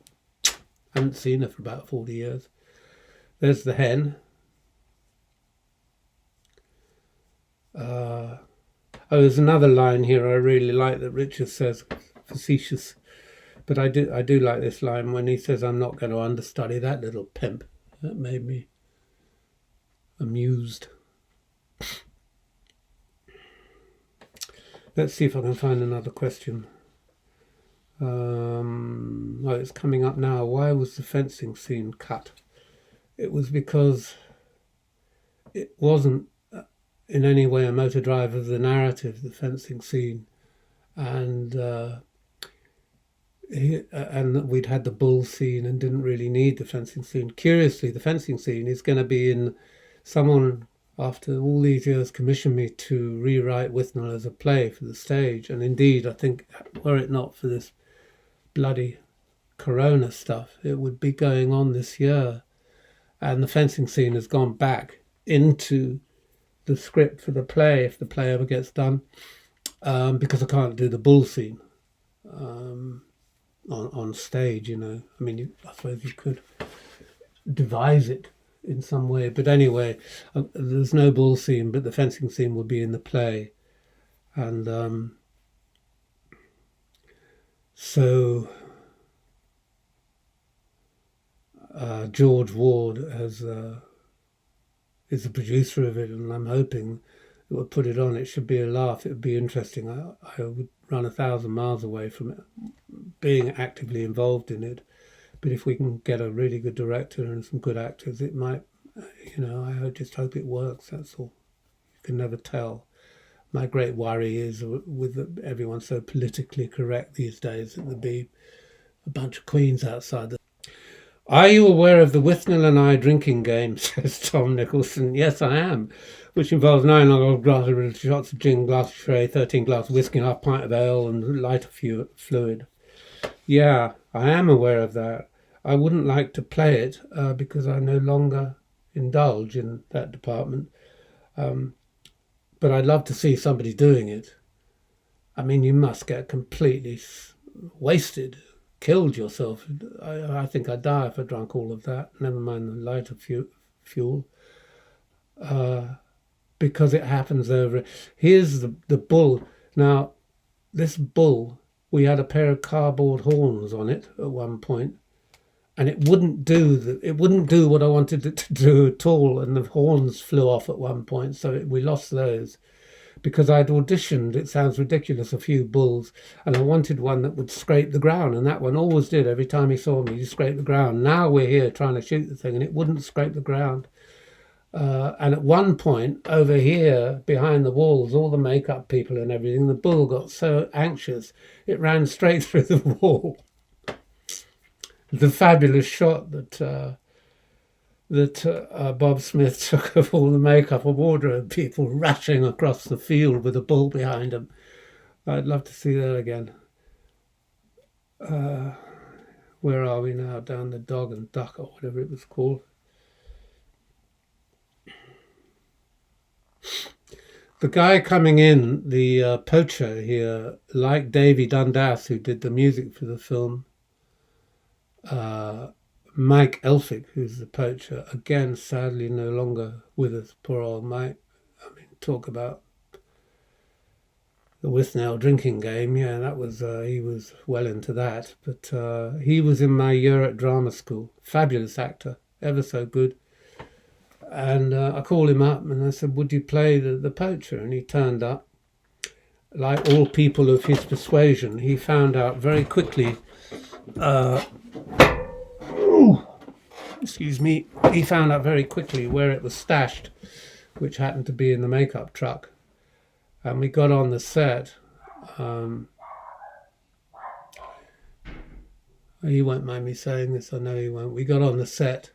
I haven't seen her for about 40 years. There's the hen. Oh, there's another line here I really like that Richard says, facetious. But I do like this line when he says, "I'm not going to understudy that little pimp." That made me amused. Let's see if I can find another question. Oh, it's coming up now. Why was the fencing scene cut? It was because it wasn't in any way a motor drive of the narrative, the fencing scene, and we'd had the bull scene and didn't really need the fencing scene. Curiously, the fencing scene is going to be in someone, after all these years, commissioned me to rewrite Withnail as a play for the stage, and indeed, I think, were it not for this bloody Corona stuff. It would be going on this year, and the fencing scene has gone back into the script for the play if the play ever gets done, because I can't do the bull scene on stage. You know, I mean, I suppose you could devise it in some way, but anyway, there's no bull scene, but the fencing scene will be in the play, and so George Ward is the producer of it, and I'm hoping it will put it on. It should be a laugh. It would be interesting. I would run 1,000 miles away from it, being actively involved in it. But if we can get a really good director and some good actors, it might, you know, I just hope it works. That's all. You can never tell. My great worry is with everyone so politically correct these days that there'll be a bunch of queens outside. Are you aware of the Withnail and I drinking game, says Tom Nicholson? Yes, I am, which involves 9 glasses, shots of gin, glass of sherry, 13 glasses of whiskey, half pint of ale and lighter fluid. Yeah, I am aware of that. I wouldn't like to play it because I no longer indulge in that department. But I'd love to see somebody doing it. I mean, you must get completely wasted, killed yourself. I think I'd die if I drank all of that, never mind the lighter fuel. Because it happens over. Here's the bull. Now, this bull, we had a pair of cardboard horns on it at one point, and it wouldn't do what I wanted it to do at all, and the horns flew off at one point, so we lost those. Because I'd auditioned, it sounds ridiculous, a few bulls, and I wanted one that would scrape the ground, and that one always did. Every time he saw me, he scraped the ground. Now we're here trying to shoot the thing, and it wouldn't scrape the ground. And at one point, over here, behind the walls, all the makeup people and everything, the bull got so anxious, it ran straight through the wall. The fabulous shot that Bob Smith took of all the makeup and wardrobe people rushing across the field with a bull behind them. I'd love to see that again. Where are we now? Down the Dog and Duck or whatever it was called. The guy coming in, the poacher here, like Davy Dundas, who did the music for the film, Mike Elphick, who's the poacher, again, sadly no longer with us, poor old Mike. I mean, talk about the Withnail drinking game. Yeah, that was, he was well into that. But he was in my year at drama school. Fabulous actor, ever so good. And I called him up and I said, would you play the poacher? And he turned up. Like all people of his persuasion, he found out very quickly excuse me, he found out very quickly where it was stashed, which happened to be in the makeup truck. And we got on the set. He won't mind me saying this, I know he won't. We got on the set,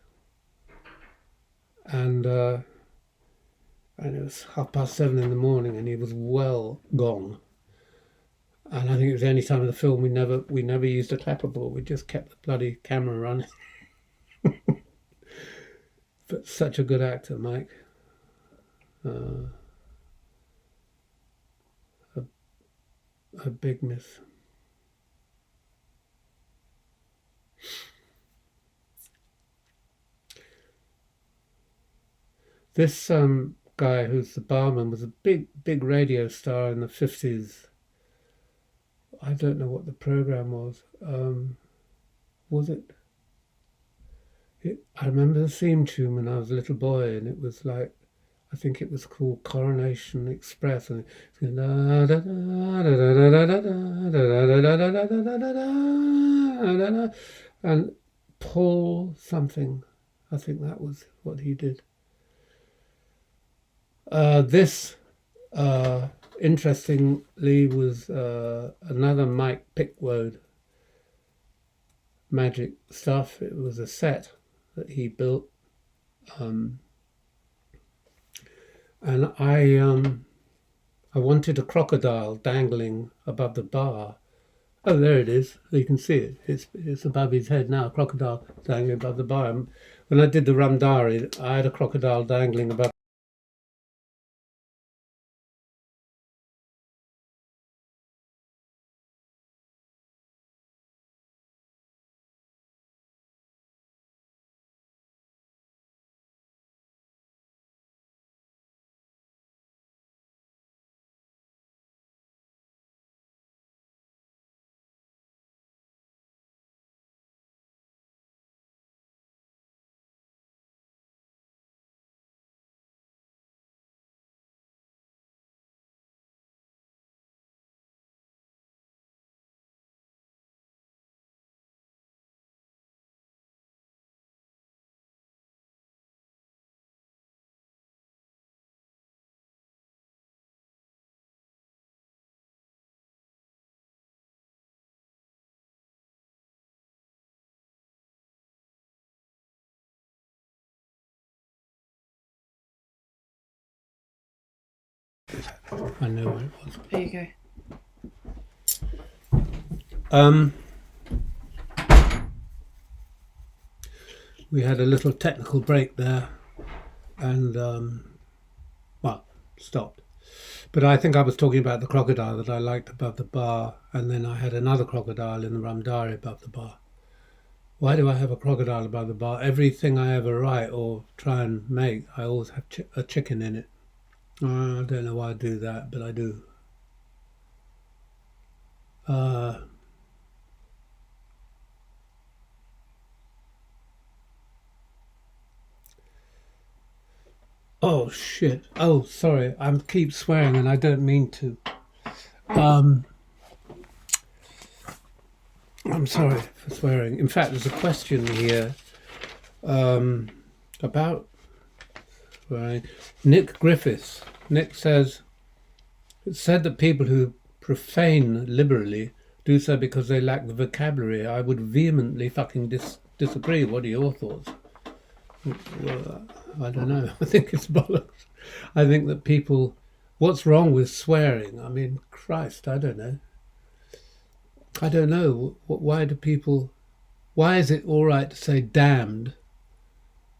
and it was 7:30 in the morning, and he was well gone. And I think it was the only time in the film we never used a clapperboard. We just kept the bloody camera running. But such a good actor, Mike. A big miss. This guy who's the barman was a big radio star in the 50s. I don't know what the program was. Was it? I remember the theme tune when I was a little boy, and it was like, I think it was called Coronation Express, and and Paul something, I think that was what he did. This interestingly was another Mike Pickwoad magic stuff. It was a set that he built, and I wanted a crocodile dangling above the bar, Oh, there it is. You can see it. It's above his head now. A crocodile dangling above the bar. When I did the Rum Diary, I had a crocodile dangling above. I know where it was. There you go. We had a little technical break there, and well, stopped. But I think I was talking about the crocodile that I liked above the bar, and then I had another crocodile in the Rum Diary above the bar. Why do I have a crocodile above the bar? Everything I ever write or try and make, I always have a chicken in it. I don't know why I do that, but I do. Oh shit! Oh, sorry. I keep swearing, and I don't mean to. I'm sorry for swearing. In fact, there's a question here about Nick Griffiths. Nick says, it's said that people who profane liberally do so because they lack the vocabulary. I would vehemently fucking disagree. What are your thoughts? Well, I don't know. I think it's bollocks. I think that people... What's wrong with swearing? I mean, Christ, I don't know. I don't know. Why do people... Why is it all right to say damned,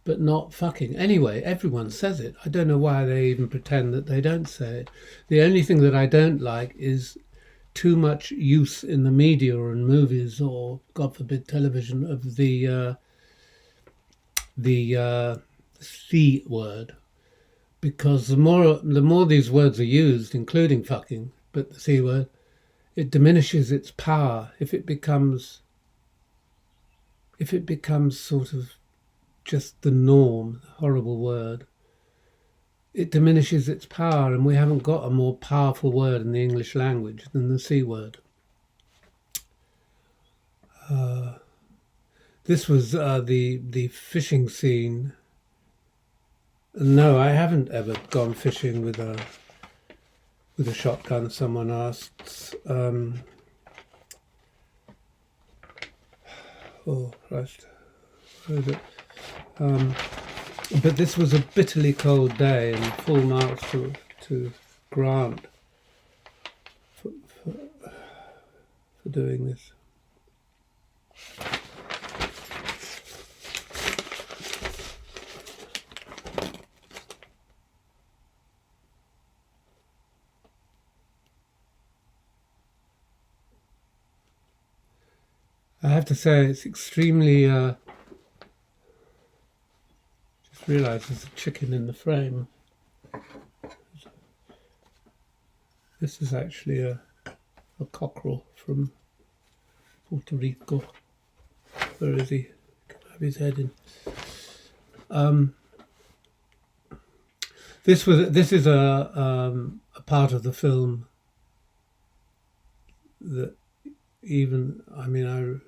but not fucking? Anyway, everyone says it. I don't know why they even pretend that they don't say it. The only thing that I don't like is too much use in the media or in movies or, God forbid, television of the C word. Because the more these words are used, including fucking, but the C word, it diminishes its power if it becomes sort of just the norm, horrible word. It diminishes its power, and we haven't got a more powerful word in the English language than the C word. This was the fishing scene. No, I haven't ever gone fishing with a shotgun. Someone asked. Oh Christ! But this was a bitterly cold day, and full marks to Grant for doing this. I have to say it's extremely... just realised there's a chicken in the frame. This is actually a cockerel from Puerto Rico. Where is he? Can I have his head in? This is a part of the film that even, I mean,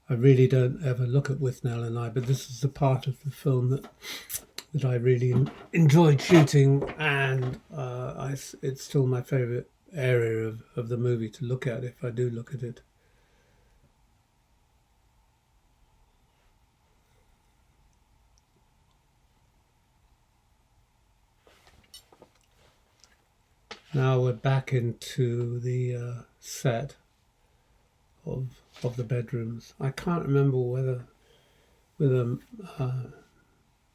I really don't ever look at Withnail and I, but this is the part of the film that I really enjoyed shooting, and it's still my favourite area of the movie to look at if I do look at it. Now we're back into the set of the bedrooms. I can't remember whether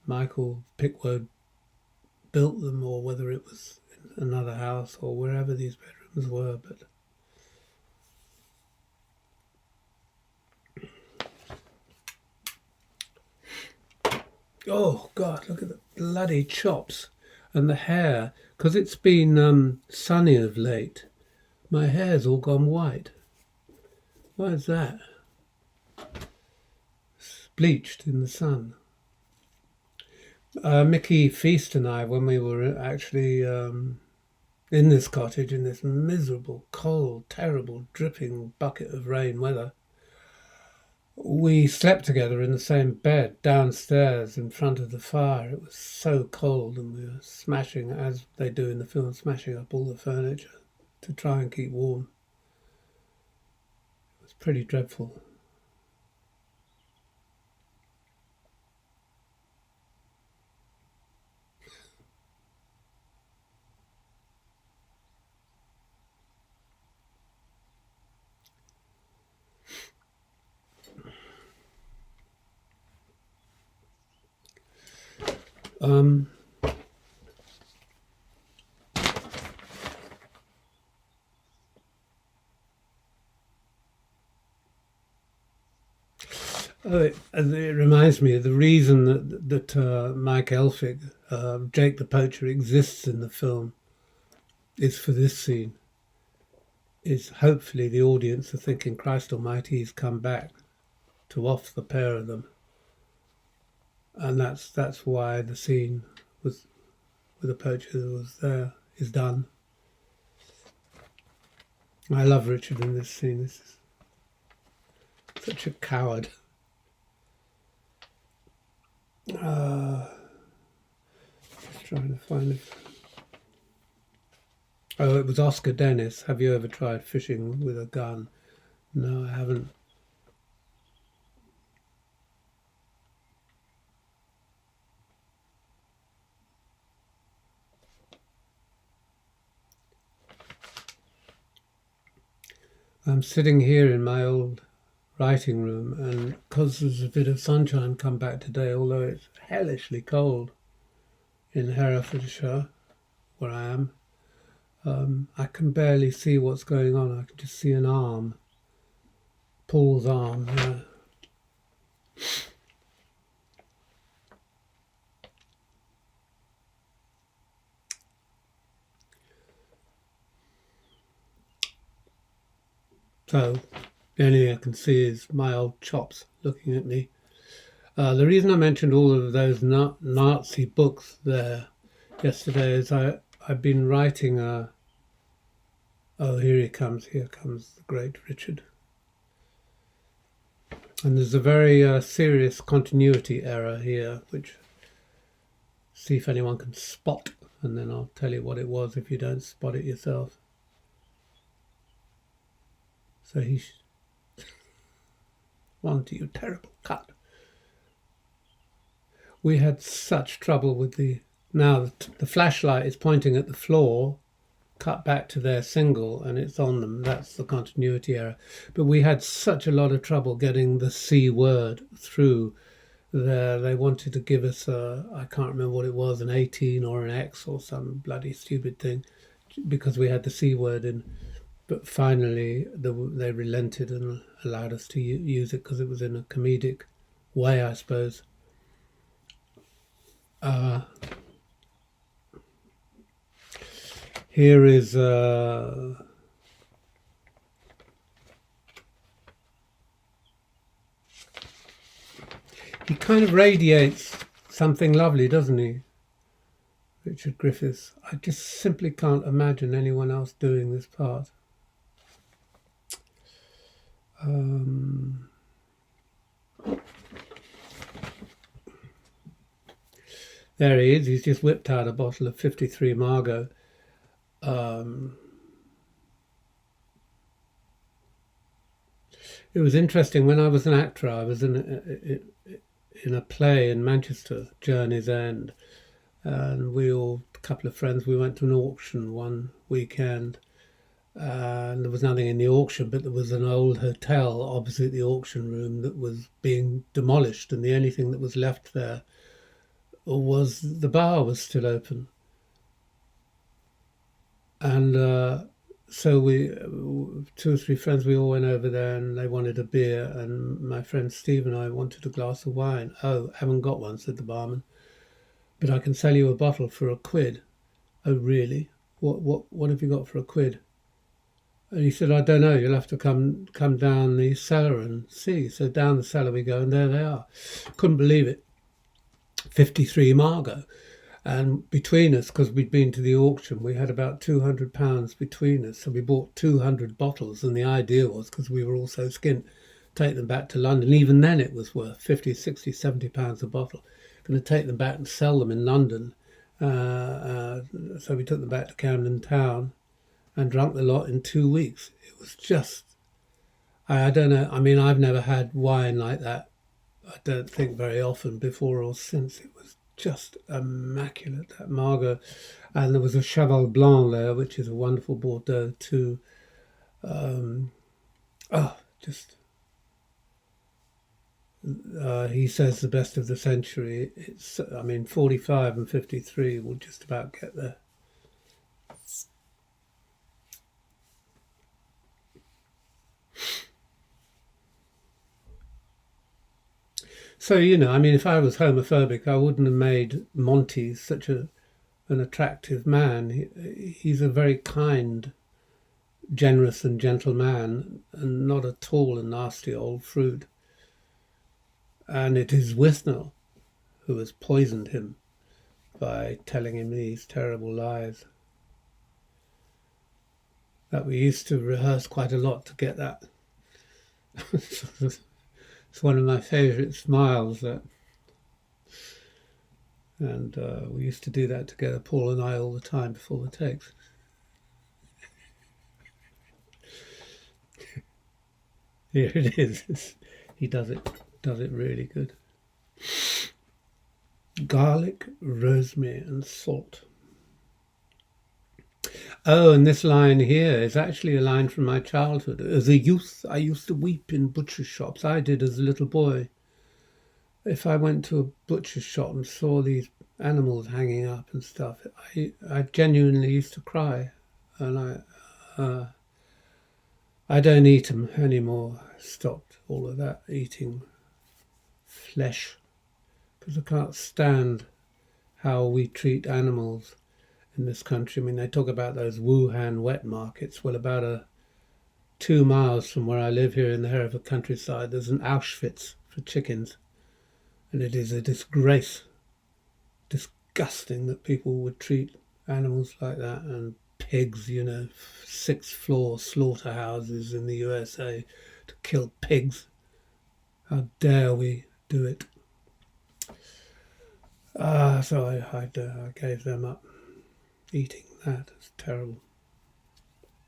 Michael Pickwood built them or whether it was in another house or wherever these bedrooms were, but oh God, look at the bloody chops and the hair. Because it's been sunny of late, my hair's all gone white. Why is that? It's bleached in the sun. Mickey Feast and I, when we were actually in this cottage, in this miserable, cold, terrible, dripping bucket of rain weather, we slept together in the same bed downstairs in front of the fire. It was so cold, and we were smashing, as they do in the film, smashing up all the furniture to try and keep warm. It was pretty dreadful. It reminds me of the reason that Mike Elphig, Jake the Poacher, exists in the film is for this scene. Is hopefully the audience are thinking, Christ Almighty, he's come back to off the pair of them, and that's why the scene with the poacher was there is done. I love Richard in this scene. This is such a coward. Just trying to find it. Oh, it was Oscar Dennis. Have you ever tried fishing with a gun? No, I haven't. I'm sitting here in my old writing room, and because there's a bit of sunshine come back today, although it's hellishly cold in Herefordshire, where I am, I can barely see what's going on. I can just see an arm, Paul's arm. So the only thing I can see is my old chops looking at me. The reason I mentioned all of those Nazi books there yesterday is I've been writing a... Oh, here comes the great Richard. And there's a very serious continuity error here, which, see if anyone can spot, and then I'll tell you what it was if you don't spot it yourself. So Monty, you terrible cut. We had such trouble with now the flashlight is pointing at the floor, cut back to their single, and it's on them. That's the continuity error. But we had such a lot of trouble getting the C word through there. They wanted to give us I can't remember what it was, an 18 or an X or some bloody stupid thing, because we had the C word in. But finally, they relented and allowed us to use it because it was in a comedic way, I suppose. Here is he kind of radiates something lovely, doesn't he? Richard Griffiths. I just simply can't imagine anyone else doing this part. There he is. He's just whipped out a bottle of 53 Margot. It was interesting. When I was an actor, I was in a play in Manchester, Journey's End, and we all couple of friends, we went to an auction one weekend. And there was nothing in the auction, but there was an old hotel opposite the auction room that was being demolished, and the only thing that was left there was the bar was still open. And so we, 2 or 3 friends, we all went over there, and they wanted a beer, and my friend Steve and I wanted a glass of wine. "Oh, haven't got one," said the barman, "but I can sell you a bottle for £1." "Oh, really? What have you got for £1?" And he said, "I don't know. You'll have to come down the cellar and see." So down the cellar we go, and there they are. Couldn't believe it. 53 Margot. And between us, because we'd been to the auction, we had about £200 between us. So we bought 200 bottles. And the idea was, because we were all so skint, take them back to London. Even then it was worth 50, 60, £70 a bottle. Going to take them back and sell them in London. So we took them back to Camden Town and drunk the lot in 2 weeks. It was just, I don't know. I mean, I've never had wine like that. I don't think very often before or since. It was just immaculate, that Margot. And there was a Cheval Blanc there, which is a wonderful Bordeaux too. He says the best of the century. It's, I mean, 45 and 53 will just about get there. So, I mean, if I was homophobic, I wouldn't have made Monty such an attractive man. He's a very kind, generous and gentle man, and not at all a nasty old fruit. And it is Withnail who has poisoned him by telling him these terrible lies. That we used to rehearse quite a lot to get that. It's one of my favourite smiles. And we used to do that together, Paul and I, all the time before the takes. Here it is. He does it really good. Garlic, rosemary and salt. Oh, and this line here is actually a line from my childhood. As a youth, I used to weep in butcher's shops. I did as a little boy. If I went to a butcher's shop and saw these animals hanging up and stuff, I genuinely used to cry. And I don't eat them anymore. I stopped all of that eating flesh because I can't stand how we treat animals in this country. I mean, they talk about those Wuhan wet markets. Well, about 2 miles from where I live here in the Hereford countryside, there's an Auschwitz for chickens. And it is a disgrace, disgusting that people would treat animals like that. And pigs, 6th-floor slaughterhouses in the USA to kill pigs. How dare we do it? So I gave them up. Eating that is terrible.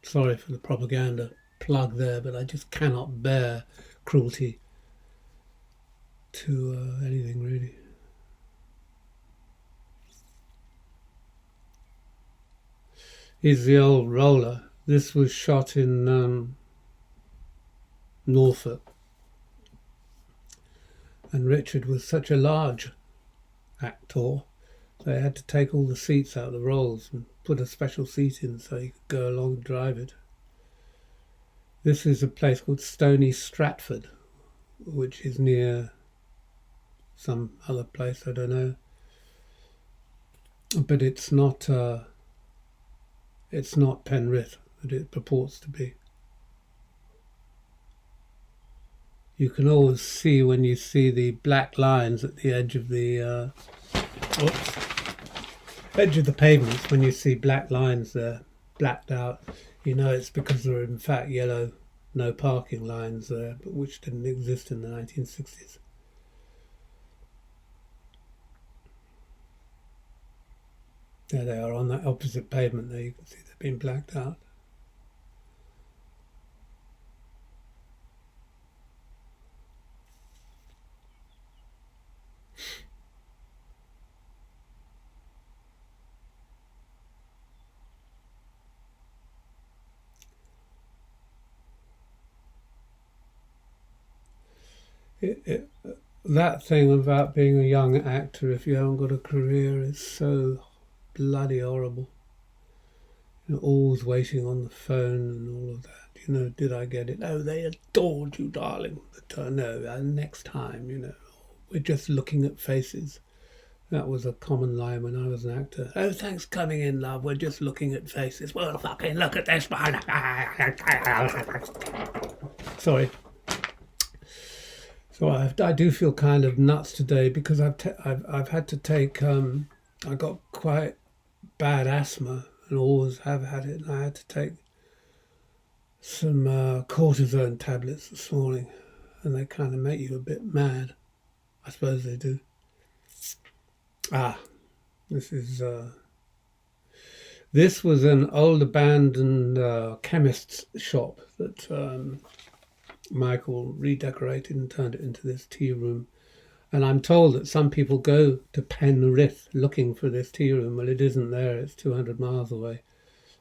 Sorry for the propaganda plug there, but I just cannot bear cruelty to anything really. Here's the old roller. This was shot in Norfolk, and Richard was such a large actor, they had to take all the seats out of the rolls and put a special seat in so he could go along and drive it. This is a place called Stony Stratford, which is near some other place, I don't know. But it's not Penrith that it purports to be. You can always see when you see the black lines at the edge of the edge of the pavements, when you see black lines there, blacked out, it's because there are in fact yellow no parking lines there, but which didn't exist in the 1960s. There they are on that opposite pavement there, you can see they've been blacked out. That thing about being a young actor, if you haven't got a career, is so bloody horrible. Always waiting on the phone and all of that. Did I get it? Oh, they adored you, darling. But no, next time, we're just looking at faces. That was a common line when I was an actor. Oh, thanks coming in, love. We're just looking at faces. Well, fucking look at this one. Sorry. So I do feel kind of nuts today because I've had to take I got quite bad asthma and always have had it, and I had to take some cortisone tablets this morning, and they kind of make you a bit mad. I suppose they do. This was an old abandoned chemist's shop that Michael redecorated and turned it into this tea room. And I'm told that some people go to Penrith looking for this tea room. Well, it isn't there. It's 200 miles away,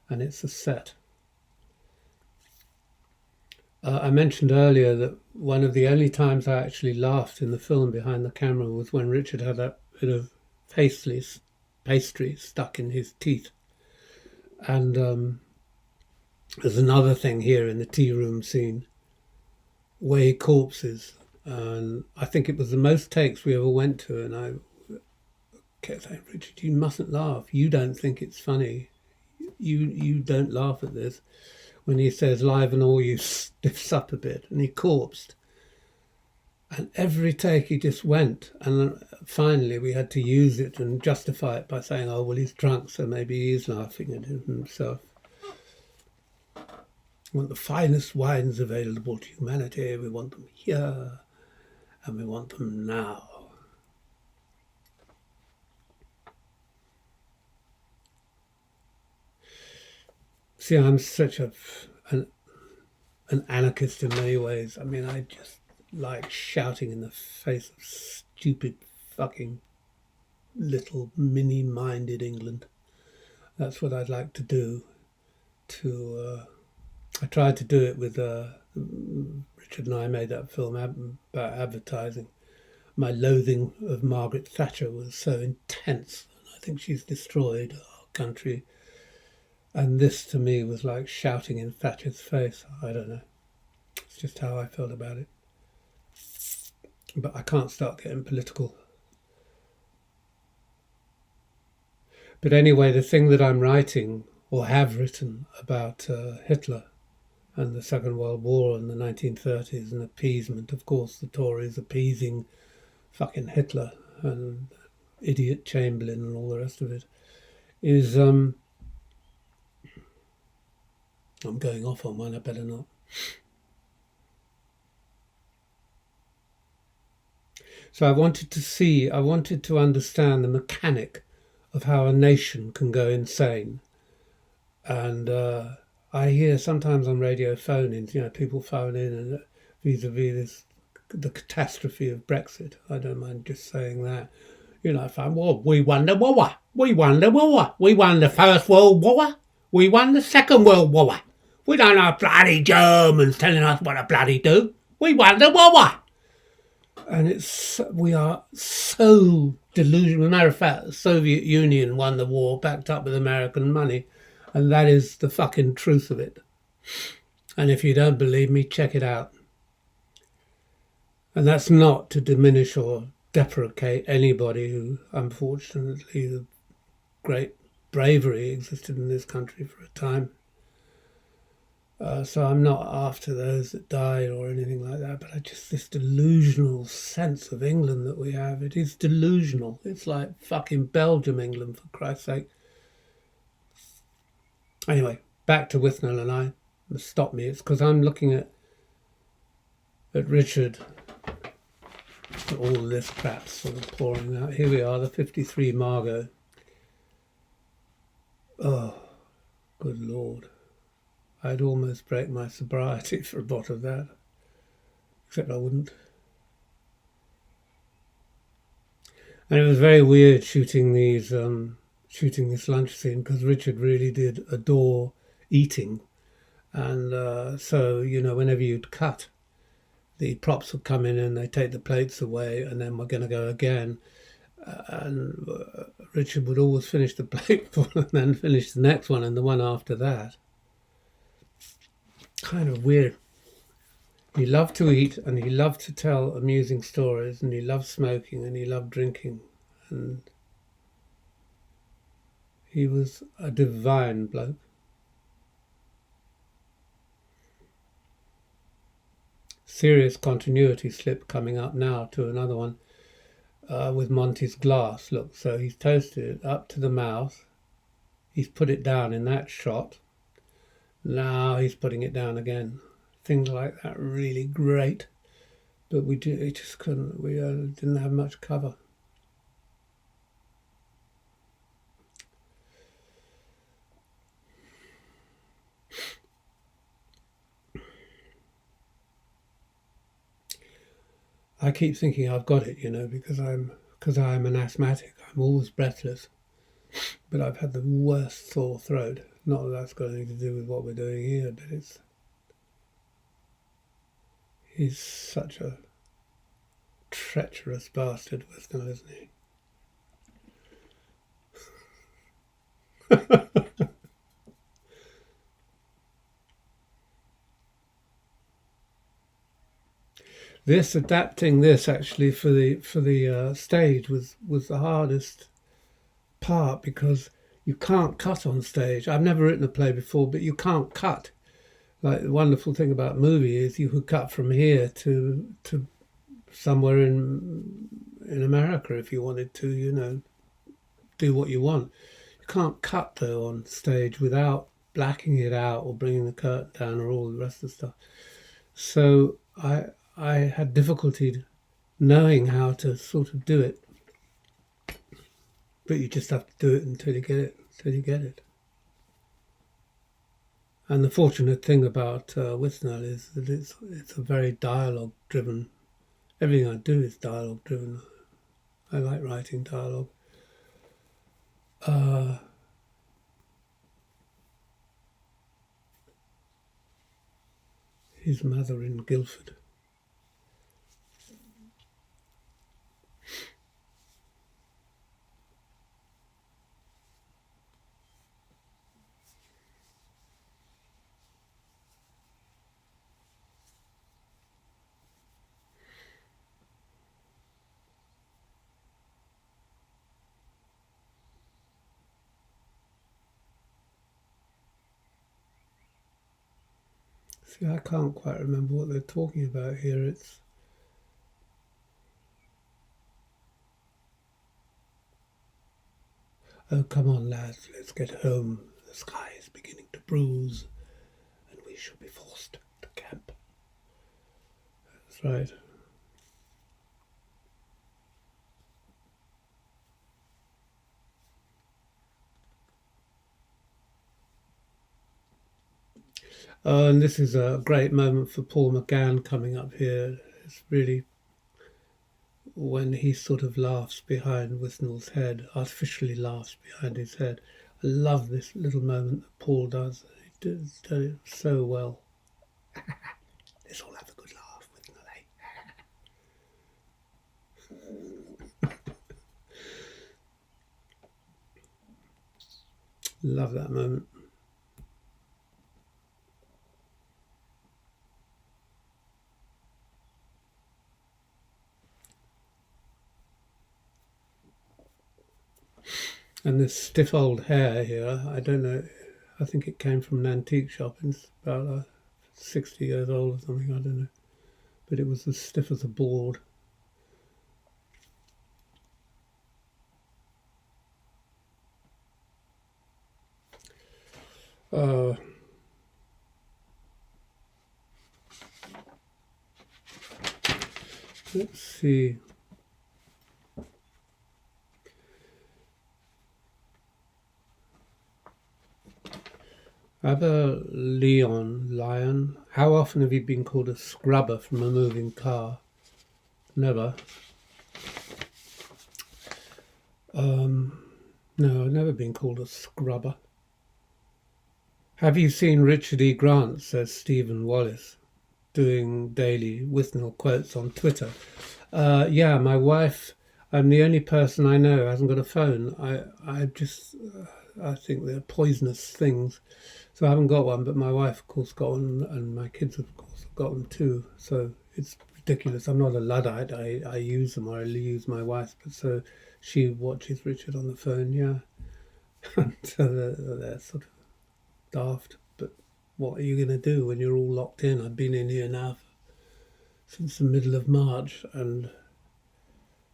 and it's a set. I mentioned earlier that one of the only times I actually laughed in the film behind the camera was when Richard had that bit of pastry stuck in his teeth. And there's another thing here in the tea room scene where he corpses. And I think it was the most takes we ever went to, and I kept saying, Richard, you mustn't laugh. You don't think it's funny. You don't laugh at this. When he says, live and all, you stiffs up a bit, and he corpsed. And every take he just went, and finally we had to use it and justify it by saying, oh, well, he's drunk, so maybe he's laughing at himself. We want the finest wines available to humanity. We want them here, and we want them now. See, I'm such an anarchist in many ways. I mean, I just like shouting in the face of stupid fucking little mini-minded England. That's what I'd like to do. I tried to do it with Richard and I made that film about advertising. My loathing of Margaret Thatcher was so intense. I think she's destroyed our country. And this to me was like shouting in Thatcher's face. I don't know. It's just how I felt about it. But I can't start getting political. But anyway, the thing that I'm writing or have written about Hitler and the Second World War and the 1930s and appeasement, of course, the Tories appeasing fucking Hitler and idiot Chamberlain and all the rest of it, is... I'm going off on one, I better not. So I wanted to understand the mechanic of how a nation can go insane. And I hear sometimes on radio phone-ins, people phone in and vis-a-vis the catastrophe of Brexit. I don't mind just saying that. Well, we won the war. We won the war. We won the First World War. We won the Second World War. We don't have bloody Germans telling us what to bloody do. We won the war. And we are so delusional. As a matter of fact, the Soviet Union won the war, backed up with American money. And that is the fucking truth of it. And if you don't believe me, check it out. And that's not to diminish or deprecate anybody who, unfortunately, the great bravery existed in this country for a time. So I'm not after those that died or anything like that, but this delusional sense of England that we have, it is delusional. It's like fucking Belgium, England, for Christ's sake. Anyway, back to Withnail and I. Stop me. It's because I'm looking at Richard. All this crap sort of pouring out. Here we are, the 53 Margot. Oh, good Lord. I'd almost break my sobriety for a bottle of that. Except I wouldn't. And it was very weird shooting this lunch scene because Richard really did adore eating. And so, whenever you'd cut, the props would come in and they take the plates away, and then we're going to go again. And Richard would always finish the plateful and then finish the next one and the one after that. Kind of weird. He loved to eat, and he loved to tell amusing stories, and he loved smoking, and he loved drinking, and he was a divine bloke. Serious continuity slip coming up now to another one with Monty's glass. Look, so he's toasted it up to the mouth. He's put it down in that shot. Now he's putting it down again. Things like that really great, but we just couldn't. We didn't have much cover. I keep thinking I've got it, because I'm an asthmatic. I'm always breathless, but I've had the worst sore throat. Not that that's got anything to do with what we're doing here, but he's such a treacherous bastard, Withnail, isn't he? Adapting this actually for the stage was the hardest part, because you can't cut on stage. I've never written a play before, but you can't cut. Like, the wonderful thing about movie is you could cut from here to somewhere in America if you wanted to, do what you want. You can't cut though on stage without blacking it out or bringing the curtain down or all the rest of the stuff. So I had difficulty knowing how to sort of do it, but you just have to do it until you get it. And the fortunate thing about Withnail is that it's a very dialogue-driven. Everything I do is dialogue-driven. I like writing dialogue. His mother in Guildford. See, I can't quite remember what they're talking about here. It's oh, come on, lads, let's get home. The sky is beginning to bruise, and we shall be forced to camp. That's right. And this is a great moment for Paul McGann coming up here. It's really when he sort of laughs behind Withnail's head, artificially laughs behind his head. I love this little moment that Paul does. He does it so well. Let's all have a good laugh, Withnail, eh? Love that moment. And this stiff old hair here, I don't know, I think it came from an antique shop. It's about 60 years old or something, I don't know. But it was as stiff as a board. Let's see. Other Lion, how often have you been called a scrubber from a moving car? Never. No, I've never been called a scrubber. Have you seen Richard E. Grant, says Stephen Wallace? doing daily Withnail quotes on Twitter. Yeah, my wife. I'm the only person I know who hasn't got a phone. I think they're poisonous things, so I haven't got one. But my wife, of course, got one, and my kids, of course, have got them too. So it's ridiculous. I'm not a luddite. I use them, or I use my wife's. But so she watches Richard on the phone. Yeah, so they're sort of daft. But what are you going to do when you're all locked in? I've been in here now since the middle of March, and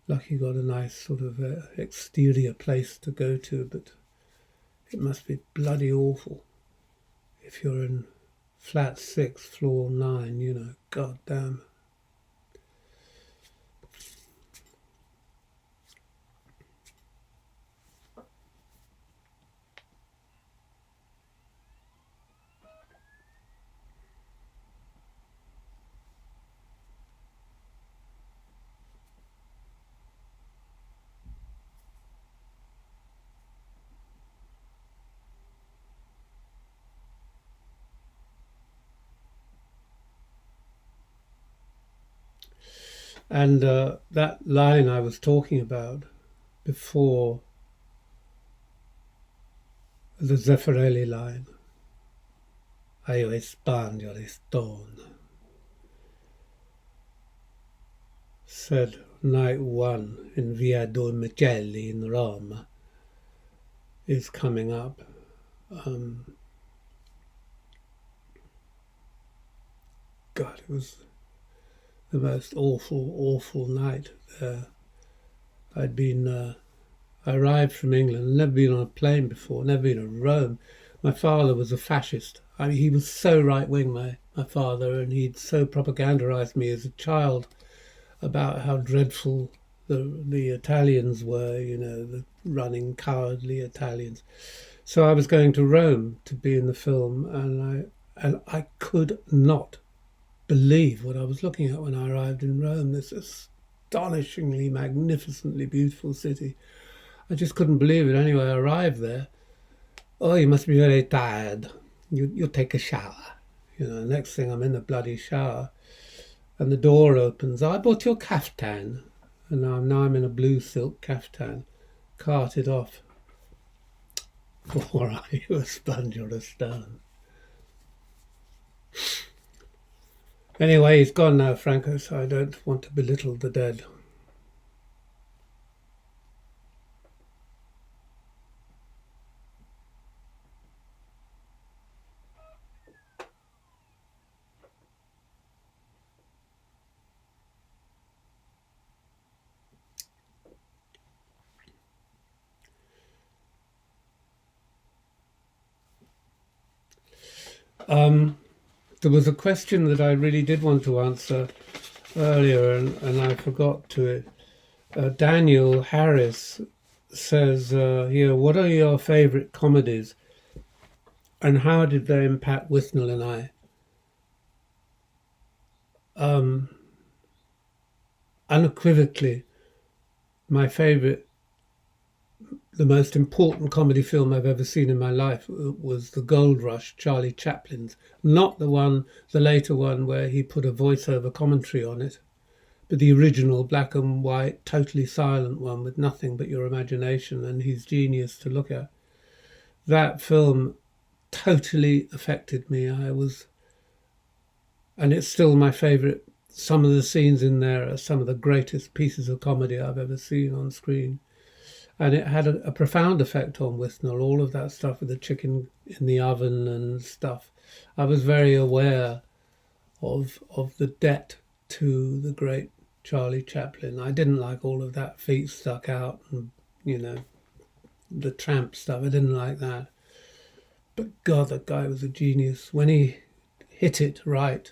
lucky got a nice sort of exterior place to go to, but it must be bloody awful if you're in flat 6, floor 9, you know, god damn. And that line I was talking about before, the Zeffirelli line, io espandio le stone, said night 1 in Via Due Micheli in Rome, is coming up. God, it was the most awful night there. I arrived from England, never been on a plane before, never been to Rome. My father was a fascist. I mean, he was so right-wing, my father, and he'd so propagandized me as a child about how dreadful the Italians were, you know, the running, cowardly Italians. So I was going to Rome to be in the film, and I could not believe what I was looking at when I arrived in Rome. This astonishingly, magnificently beautiful city. I just couldn't believe it. Anyway, I arrived there. Oh, you must be very tired. You'll take a shower. You know, next thing I'm in the bloody shower, and the door opens. I bought your caftan, and now I'm in a blue silk caftan, carted off. Or are you a sponge or a stone? Anyway, he's gone now, Franco, so I don't want to belittle the dead. There was a question that I really did want to answer earlier, and I forgot to it. Daniel Harris says here, what are your favourite comedies and how did they impact Withnail and I? Unequivocally, my favourite, the most important comedy film I've ever seen in my life was The Gold Rush, Charlie Chaplin's. Not the later one where he put a voiceover commentary on it, but the original black and white, totally silent one with nothing but your imagination and his genius to look at. That film totally affected me. And it's still my favourite. Some of the scenes in there are some of the greatest pieces of comedy I've ever seen on screen. And it had a profound effect on Withnail, all of that stuff with the chicken in the oven and stuff. I was very aware of the debt to the great Charlie Chaplin. I didn't like all of that feet stuck out and, you know, the tramp stuff. I didn't like that. But God, that guy was a genius. When he hit it right,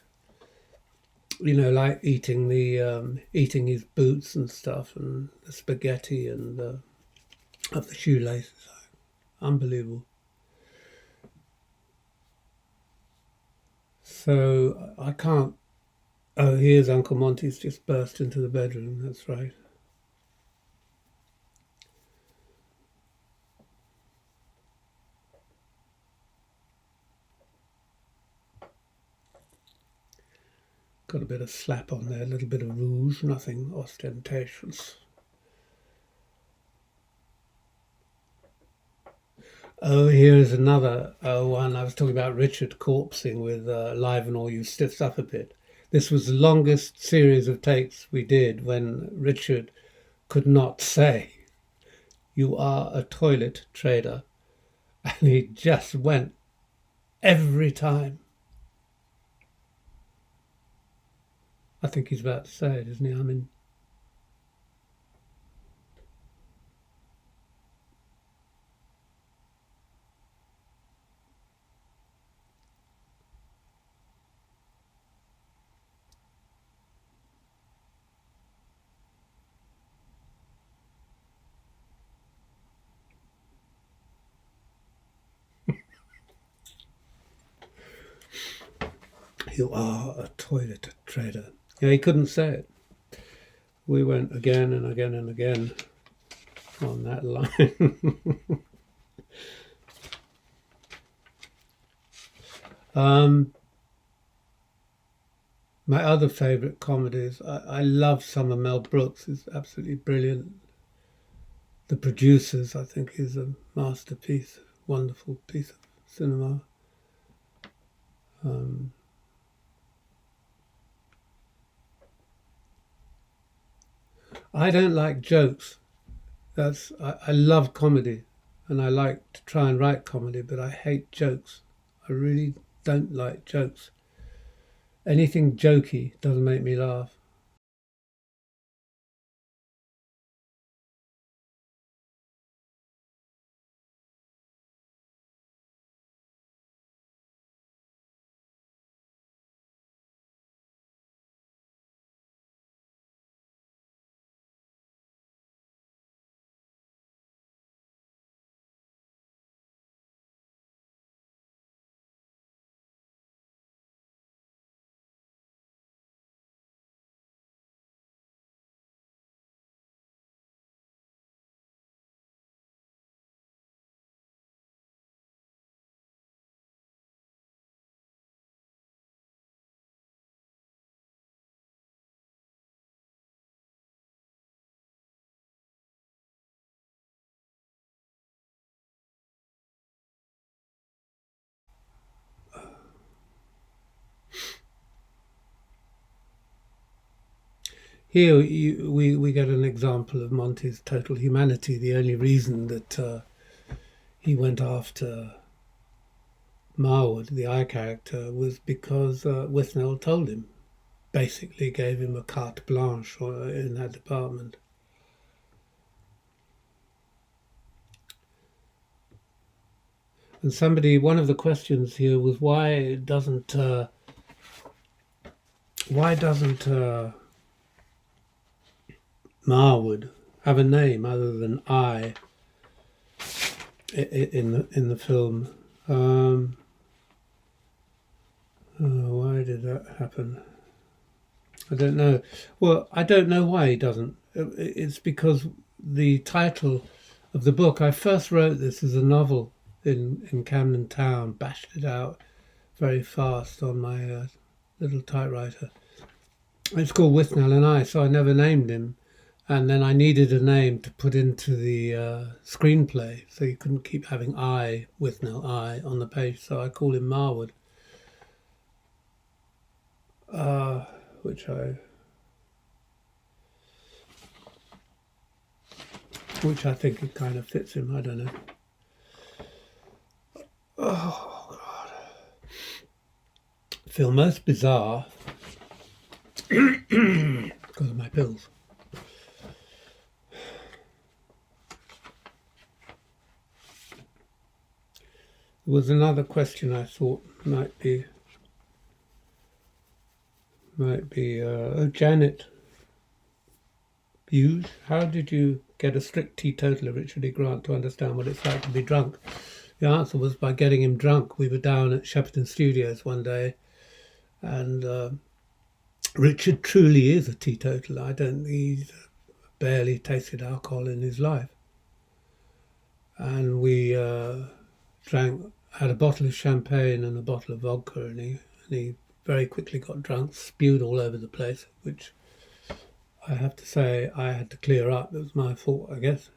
you know, like eating his boots and stuff and the spaghetti and of the shoelaces. Unbelievable. So I can't. Oh, here's Uncle Monty's just burst into the bedroom. That's right. Got a bit of slap on there, a little bit of rouge, nothing ostentatious. Oh, here's another one. I was talking about Richard corpsing with Live and All You Stiffs Up a Bit. This was the longest series of takes we did when Richard could not say, "You are a toilet trader." And he just went every time. I think he's about to say it, isn't he? I mean, you are a toilet trader. Yeah, he couldn't say it. We went again and again and again on that line. My other favourite comedies, I love some of Mel Brooks. It's absolutely brilliant. The Producers, I think, is a masterpiece, wonderful piece of cinema. I don't like jokes. I love comedy, and I like to try and write comedy, but I hate jokes. I really don't like jokes. Anything jokey doesn't make me laugh. Here we get an example of Monty's total humanity. The only reason that he went after Marwood, the I character, was because Withnail told him, basically gave him a carte blanche in that department. And one of the questions here was why doesn't Marwood have a name other than I in the film? Why did that happen? I don't know. Well, I don't know why he doesn't. It's because the title of the book, I first wrote this as a novel in Camden Town, bashed it out very fast on my little typewriter. It's called Withnail and I, so I never named him. And then I needed a name to put into the screenplay, so you couldn't keep having Withnail I on the page, so I called him Marwood. Which I think it kind of fits him, I don't know. Oh, God. I feel most bizarre because of my pills. There was another question I thought might be Janet Hughes, how did you get a strict teetotaler, Richard E. Grant, to understand what it's like to be drunk? The answer was by getting him drunk. We were down at Shepperton Studios one day, and Richard truly is a teetotaler. He's barely tasted alcohol in his life. And we had a bottle of champagne and a bottle of vodka, and he very quickly got drunk, spewed all over the place, which I have to say I had to clear up. It was my fault, I guess.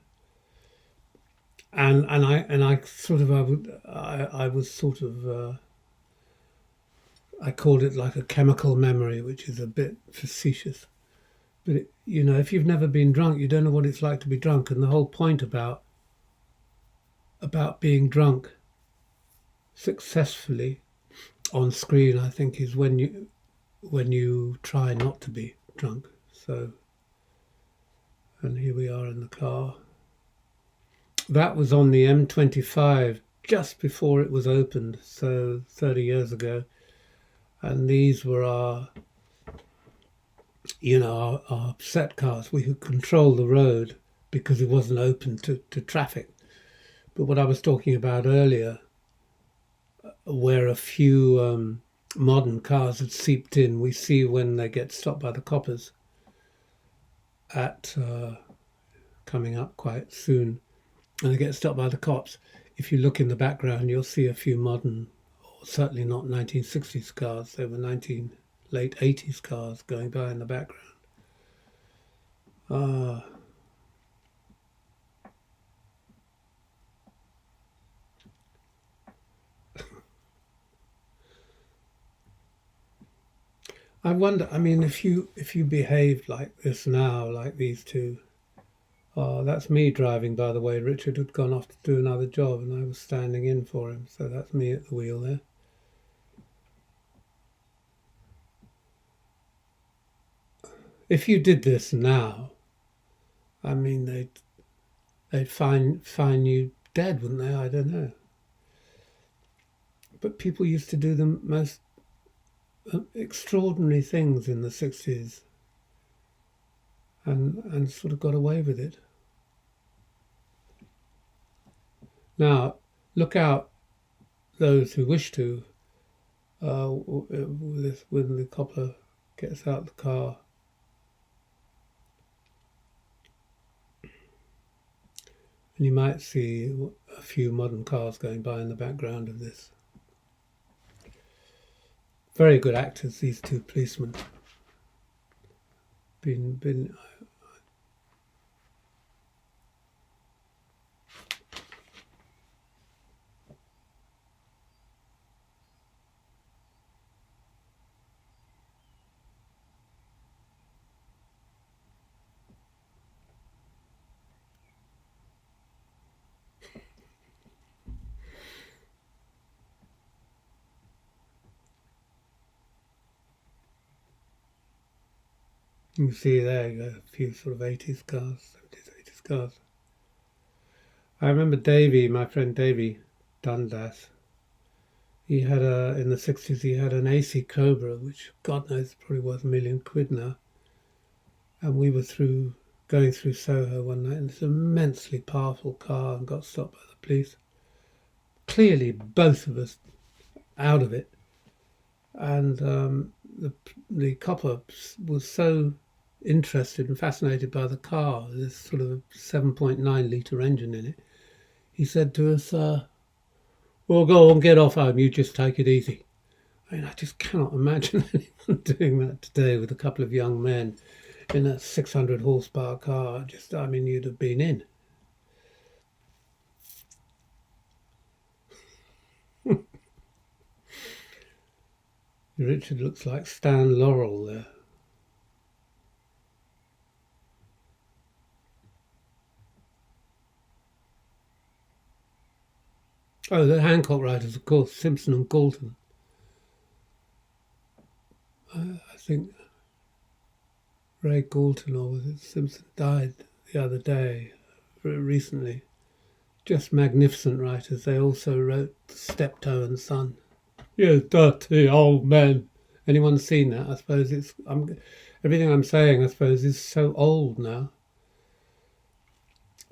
And I sort of I was sort of I called it like a chemical memory, which is a bit facetious. But if you've never been drunk, you don't know what it's like to be drunk. And the whole point about being drunk successfully on screen, I think, is when you try not to be drunk. So, and here we are in the car. That was on the M25 just before it was opened, so 30 years ago. And these were our set cars. We could control the road because it wasn't open to traffic. But what I was talking about earlier, where a few modern cars had seeped in, we see when they get stopped by the coppers at coming up quite soon, and they get stopped by the cops. If you look in the background, you'll see a few modern, or certainly not 1960s cars. They were late 80s cars going by in the background. I wonder, I mean, if you behaved like this now, like these two, that's me driving, by the way. Richard had gone off to do another job and I was standing in for him, so that's me at the wheel there. If you did this now, I mean, they'd fine you dead, wouldn't they? I don't know. But people used to do the most extraordinary things in the 60s and sort of got away with it. Now, look out, those who wish to, when the copper gets out the car. And you might see a few modern cars going by in the background of this. Very good actors, these two policemen. Been You see there, you got a few sort of 80s cars, 70s, 80s cars. I remember Davy, my friend Davy Dundas, he had in the 60s, he had an AC Cobra, which God knows probably worth £1 million now. And we were going through Soho one night, and this immensely powerful car, and got stopped by the police. Clearly, both of us out of it. And the copper was so interested and fascinated by the car, this sort of 7.9 litre engine in it. He said to us, well, go on, get off home, you just take it easy. I mean, I just cannot imagine anyone doing that today with a couple of young men in a 600 horsepower car. I mean, you'd have been in. Richard looks like Stan Laurel there. Oh, the Hancock writers, of course, Simpson and Galton. I think Ray Galton, or was it Simpson, died the other day, recently. Just magnificent writers. They also wrote Steptoe and Son. You dirty old man. Anyone seen that? I suppose everything I'm saying, I suppose, is so old now.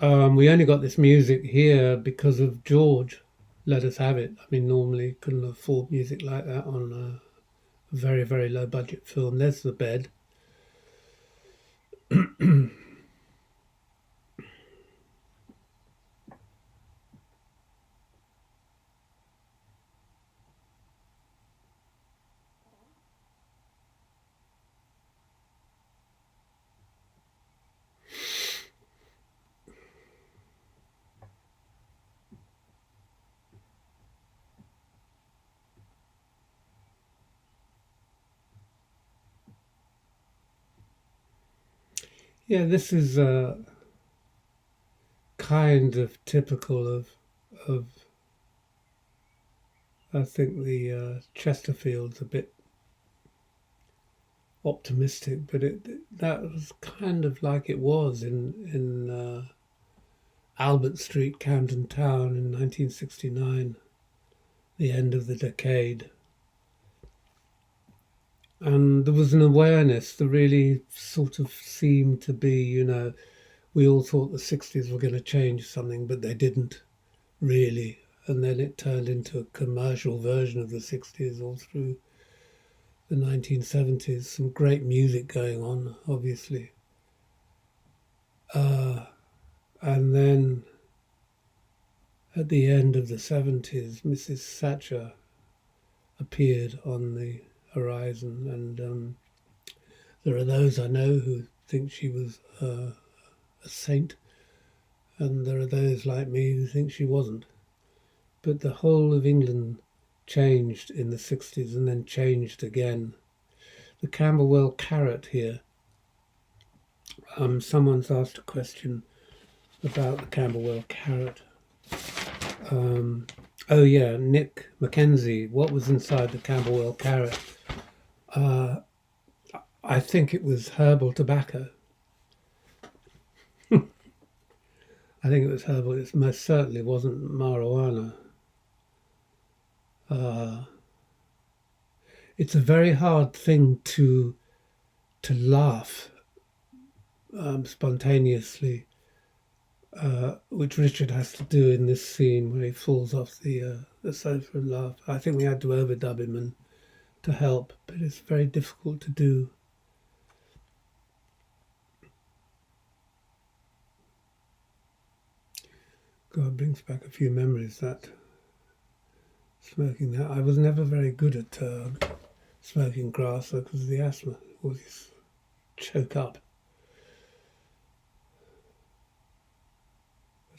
We only got this music here because of George let us have it. I mean, normally couldn't afford music like that on a very, very low budget film. There's the bed. Yeah, this is kind of typical of I think the Chesterfield's a bit optimistic, but that was kind of like it was in Albert Street, Camden Town in 1969, the end of the decade. And there was an awareness that really sort of seemed to be, we all thought the 60s were going to change something, but they didn't really. And then it turned into a commercial version of the 60s all through the 1970s. Some great music going on, obviously. And then at the end of the 70s, Mrs. Thatcher appeared on the horizon. And there are those I know who think she was a saint, and there are those like me who think she wasn't. But the whole of England changed in the 60s and then changed again. The Camberwell carrot here. Someone's asked a question about the Camberwell carrot. Oh yeah, Nick Mackenzie. What was inside the Camberwell carrot? I think it was herbal tobacco. I think it was herbal. It most certainly wasn't marijuana. It's a very hard thing to laugh spontaneously, which Richard has to do in this scene where he falls off the sofa and laughs. I think we had to overdub him and to help, but it's very difficult to do. God, brings back a few memories, that smoking that. I was never very good at smoking grass because of the asthma. Always choke up.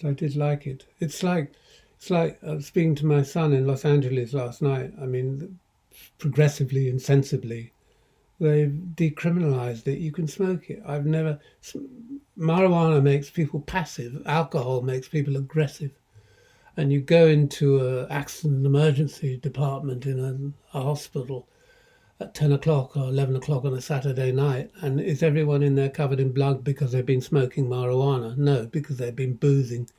But I did like it. It's like speaking to my son in Los Angeles last night. I mean, progressively and sensibly, they've decriminalized it. You can smoke it. Marijuana makes people passive. Alcohol makes people aggressive. And you go into an accident emergency department in a hospital at 10 o'clock or 11 o'clock on a Saturday night, and is everyone in there covered in blood because they've been smoking marijuana? No, because they've been boozing.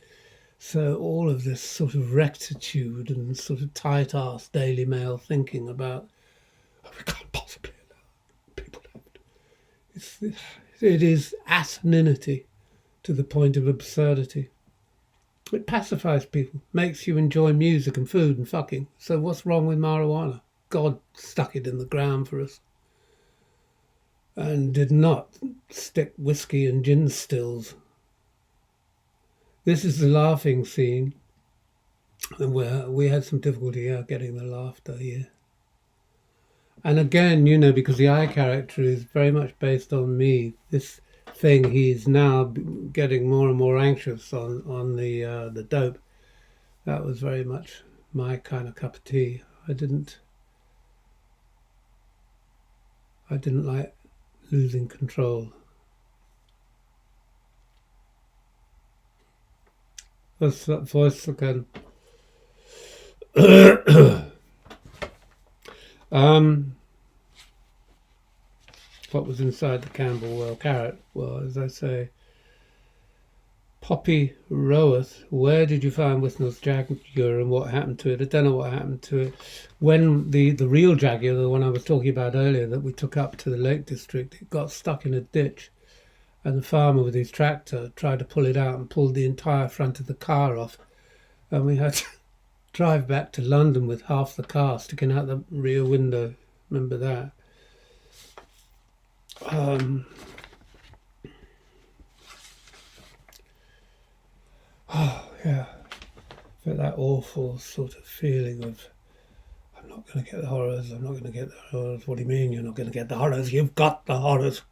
So all of this sort of rectitude and sort of tight-ass Daily Mail thinking about, we can't possibly allow people to. It is asininity to the point of absurdity. It pacifies people, makes you enjoy music and food and fucking. So what's wrong with marijuana? God stuck it in the ground for us and did not stick whiskey and gin stills. This is the laughing scene, and where we had some difficulty getting the laughter here. And again, because the I character is very much based on me. This thing, he's now getting more and more anxious on the dope. That was very much my kind of cup of tea. I didn't like losing control. What's that voice again? What was inside the Camberwell carrot? Well, as I say, Poppy Roweth, where did you find Withnail's Jaguar and what happened to it? I don't know what happened to it. When the real Jaguar, the one I was talking about earlier that we took up to the Lake District, it got stuck in a ditch, and the farmer with his tractor tried to pull it out and pulled the entire front of the car off, and we had to drive back to London with half the car sticking out the rear window. Remember that? Oh yeah, but that awful sort of feeling of, I'm not going to get the horrors, I'm not going to get the horrors. What do you mean you're not going to get the horrors? You've got the horrors.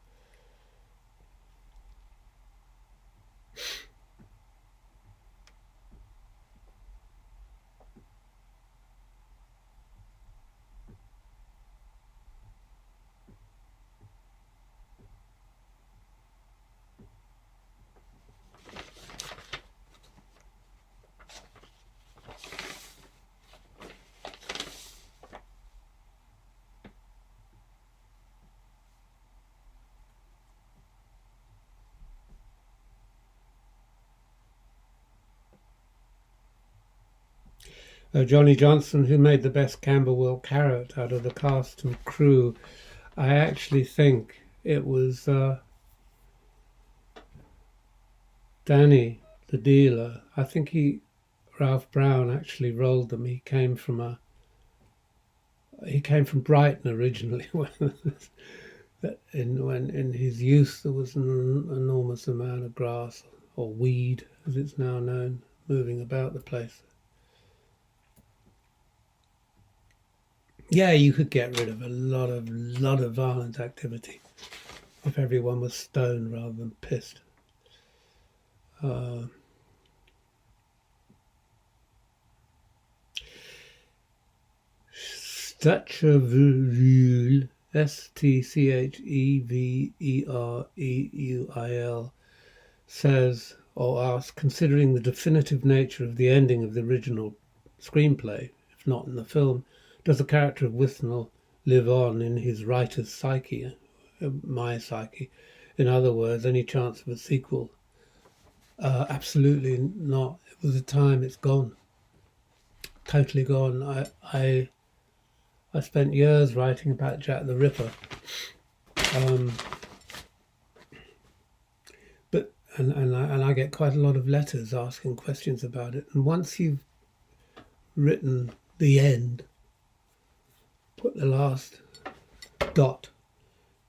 Johnny Johnson, who made the best Camberwell carrot out of the cast and crew. I actually think it was Danny, the dealer. I think Ralph Brown actually rolled them. He came from Brighton originally. When in his youth there was an enormous amount of grass, or weed as it's now known, moving about the place. Yeah, you could get rid of a lot of violent activity if everyone was stoned rather than pissed. Stachevreul, Stchevereul, says or asks, considering the definitive nature of the ending of the original screenplay, if not in the film, does the character of Withnail live on in his writer's psyche, my psyche? In other words, any chance of a sequel? Absolutely not. It was a time, it's gone. Totally gone. I spent years writing about Jack the Ripper. And I get quite a lot of letters asking questions about it. And once you've written the end, put the last dot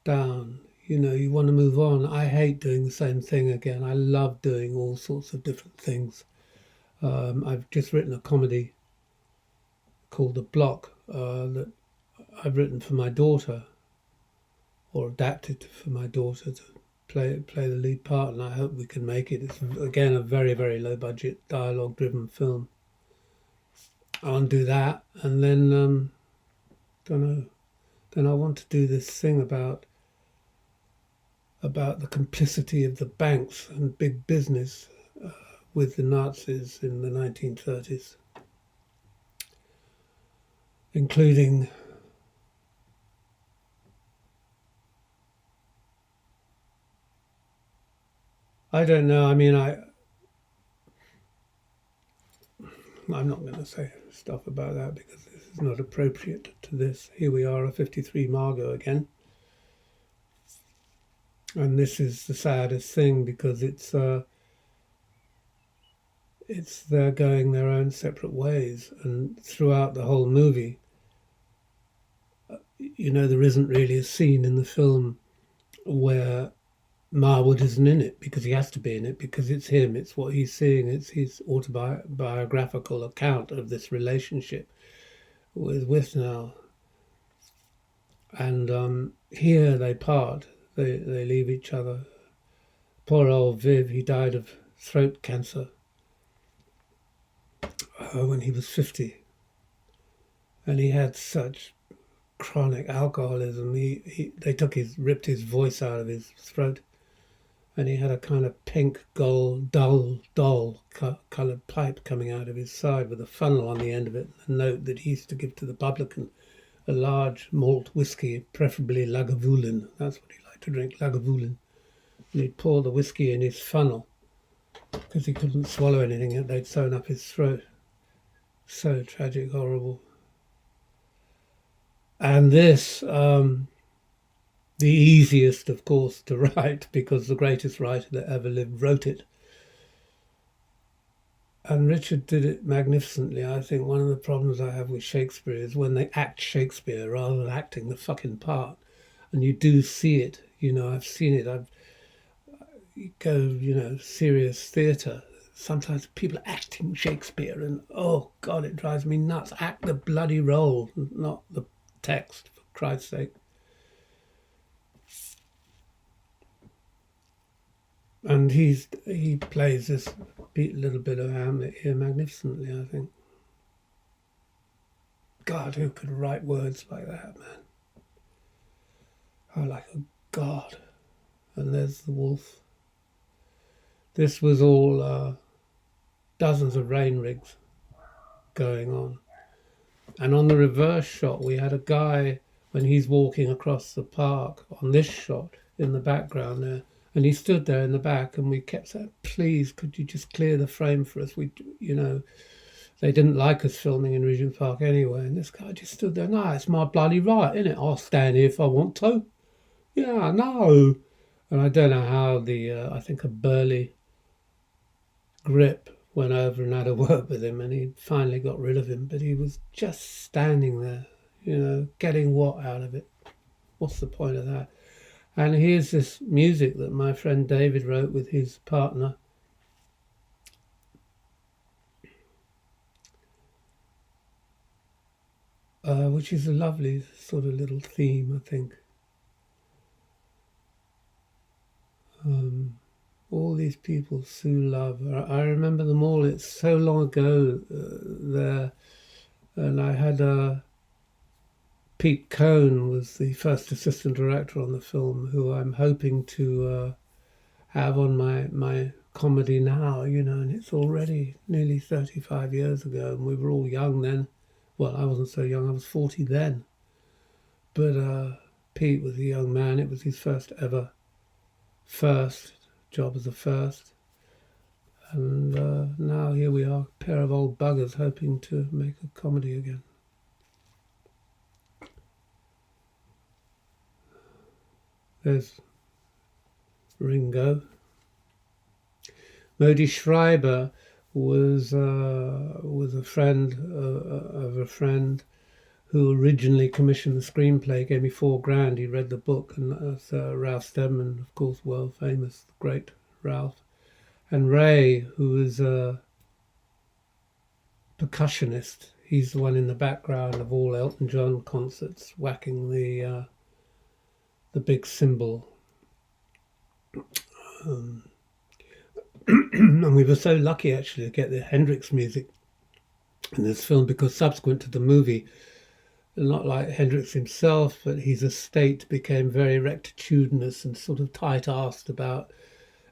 down, you want to move on. I hate doing the same thing again. I love doing all sorts of different things. I've just written a comedy called The Block that I've written for my daughter, or adapted for my daughter to play the lead part, and I hope we can make it. It's again a very, very low budget dialogue driven film. I want to do that, and then don't know. Then I want to do this thing about the complicity of the banks and big business with the Nazis in the 1930s, including I don't know. I mean, I'm not going to say stuff about that because this is not appropriate to this. Here we are, a 53 Margot again. And this is the saddest thing because it's they're going their own separate ways. And throughout the whole movie, there isn't really a scene in the film where Marwood isn't in it, because he has to be in it, because it's him, it's what he's seeing, it's his autobiographical account of this relationship with Withnail. And here they part, they leave each other. Poor old Viv, he died of throat cancer when he was 50, and he had such chronic alcoholism. They ripped his voice out of his throat. And he had a kind of pink, gold, dull coloured pipe coming out of his side with a funnel on the end of it, and a note that he used to give to the publican, a large malt whiskey, preferably Lagavulin. That's what he liked to drink, Lagavulin. And he'd pour the whiskey in his funnel because he couldn't swallow anything. They'd sewn up his throat. So tragic, horrible. And this... the easiest, of course, to write, because the greatest writer that ever lived wrote it. And Richard did it magnificently. I think one of the problems I have with Shakespeare is when they act Shakespeare rather than acting the fucking part. And you do see it, I've seen it. Serious theatre. Sometimes people are acting Shakespeare and, oh God, it drives me nuts. Act the bloody role, not the text, for Christ's sake. And he plays this little bit of Hamlet here magnificently, I think. God, who could write words like that, man? Oh, like a god. And there's the wolf. This was all dozens of rain rigs going on. And on the reverse shot, we had a guy, when he's walking across the park, on this shot, in the background there, and he stood there in the back, and we kept saying, please, could you just clear the frame for us? they didn't like us filming in Regent's Park anyway. And this guy just stood there. No, it's my bloody right, isn't it? I'll stand here if I want to. Yeah, no. And I don't know how I think a burly grip went over and had a word with him, and he finally got rid of him. But he was just standing there, getting what out of it? What's the point of that? And here's this music that my friend David wrote with his partner. Which is a lovely sort of little theme, I think. All these people, Sue Love, I remember them all. It's so long ago there. And I had Pete Cohn was the first assistant director on the film, who I'm hoping to have on my comedy now, and it's already nearly 35 years ago, and we were all young then. Well, I wasn't so young, I was 40 then. But Pete was a young man. It was his first job as a first. And now here we are, a pair of old buggers hoping to make a comedy again. There's Ringo. Modi Schreiber was a friend of a friend who originally commissioned the screenplay, gave me $4,000. He read the book, and that's Ralph Steadman, of course, world famous, the great Ralph. And Ray, who is a percussionist, he's the one in the background of all Elton John concerts, whacking the big cymbal. And we were so lucky actually to get the Hendrix music in this film, because subsequent to the movie, not like Hendrix himself, but his estate became very rectitudinous and sort of tight-assed about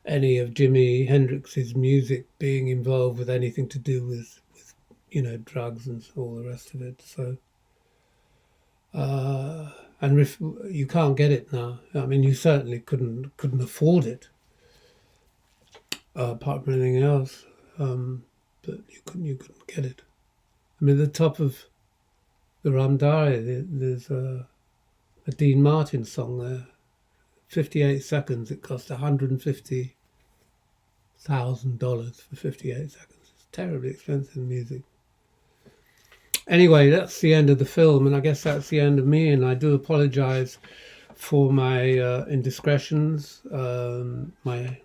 any of Jimi Hendrix's music being involved with anything to do with drugs and all the rest of it. So, you can't get it now. I mean, you certainly couldn't afford it, apart from anything else. But you couldn't get it. I mean, the top of the Ramdari, there's a Dean Martin song there. 58 seconds. It cost $150,000 for 58 seconds. It's terribly expensive music. Anyway, that's the end of the film, and I guess that's the end of me. And I do apologise for my indiscretions, my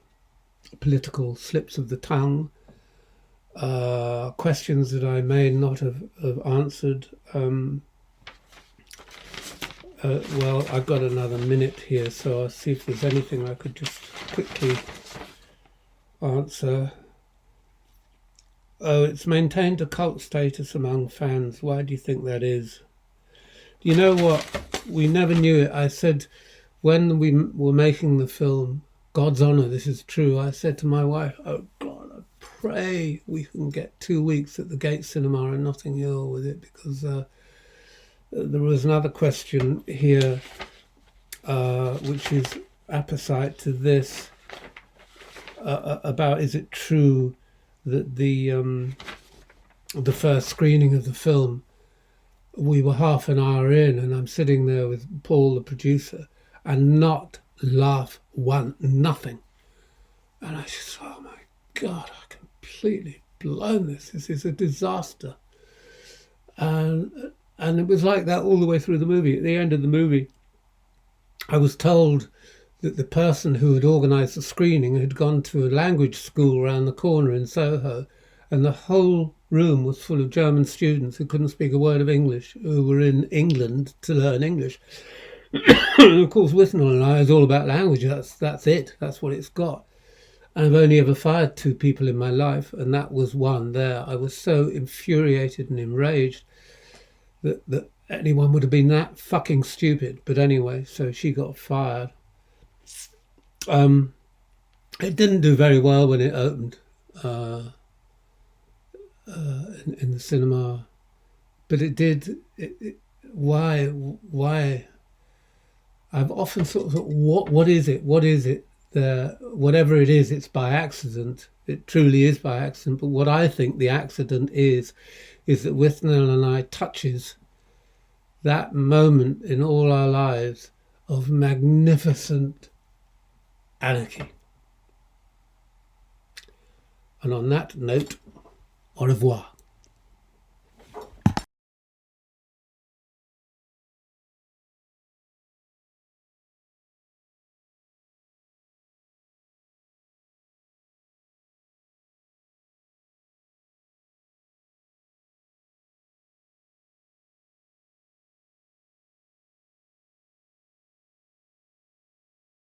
political slips of the tongue, questions that I may not have answered. Well, I've got another minute here, so I'll see if there's anything I could just quickly answer. Oh, it's maintained a cult status among fans. Why do you think that is? You know what? We never knew it. I said, when we were making the film, God's honour, this is true, I said to my wife, oh God, I pray we can get 2 weeks at the Gate Cinema in Notting Hill with it, because there was another question here, which is apposite to this, about is it true that the first screening of the film, we were half an hour in, and I'm sitting there with Paul, the producer, and not laugh nothing. And I just, oh my God, I completely blown this. This is a disaster. And it was like that all the way through the movie. At the end of the movie, I was told that the person who had organised the screening had gone to a language school around the corner in Soho, and the whole room was full of German students who couldn't speak a word of English, who were in England to learn English. And of course, Withnail and I is all about language. That's it. That's what it's got. And I've only ever fired 2 people in my life, and that was one there. I was so infuriated and enraged that anyone would have been that fucking stupid. But anyway, so she got fired. It didn't do very well when it opened in the cinema, but it did. Why? I've often sort of thought, what is it? What is it? Whatever it is, it's by accident. it truly is by accident. But what I think the accident is that Withnail and I touches that moment in all our lives of magnificent anarchy. And on that note, au revoir.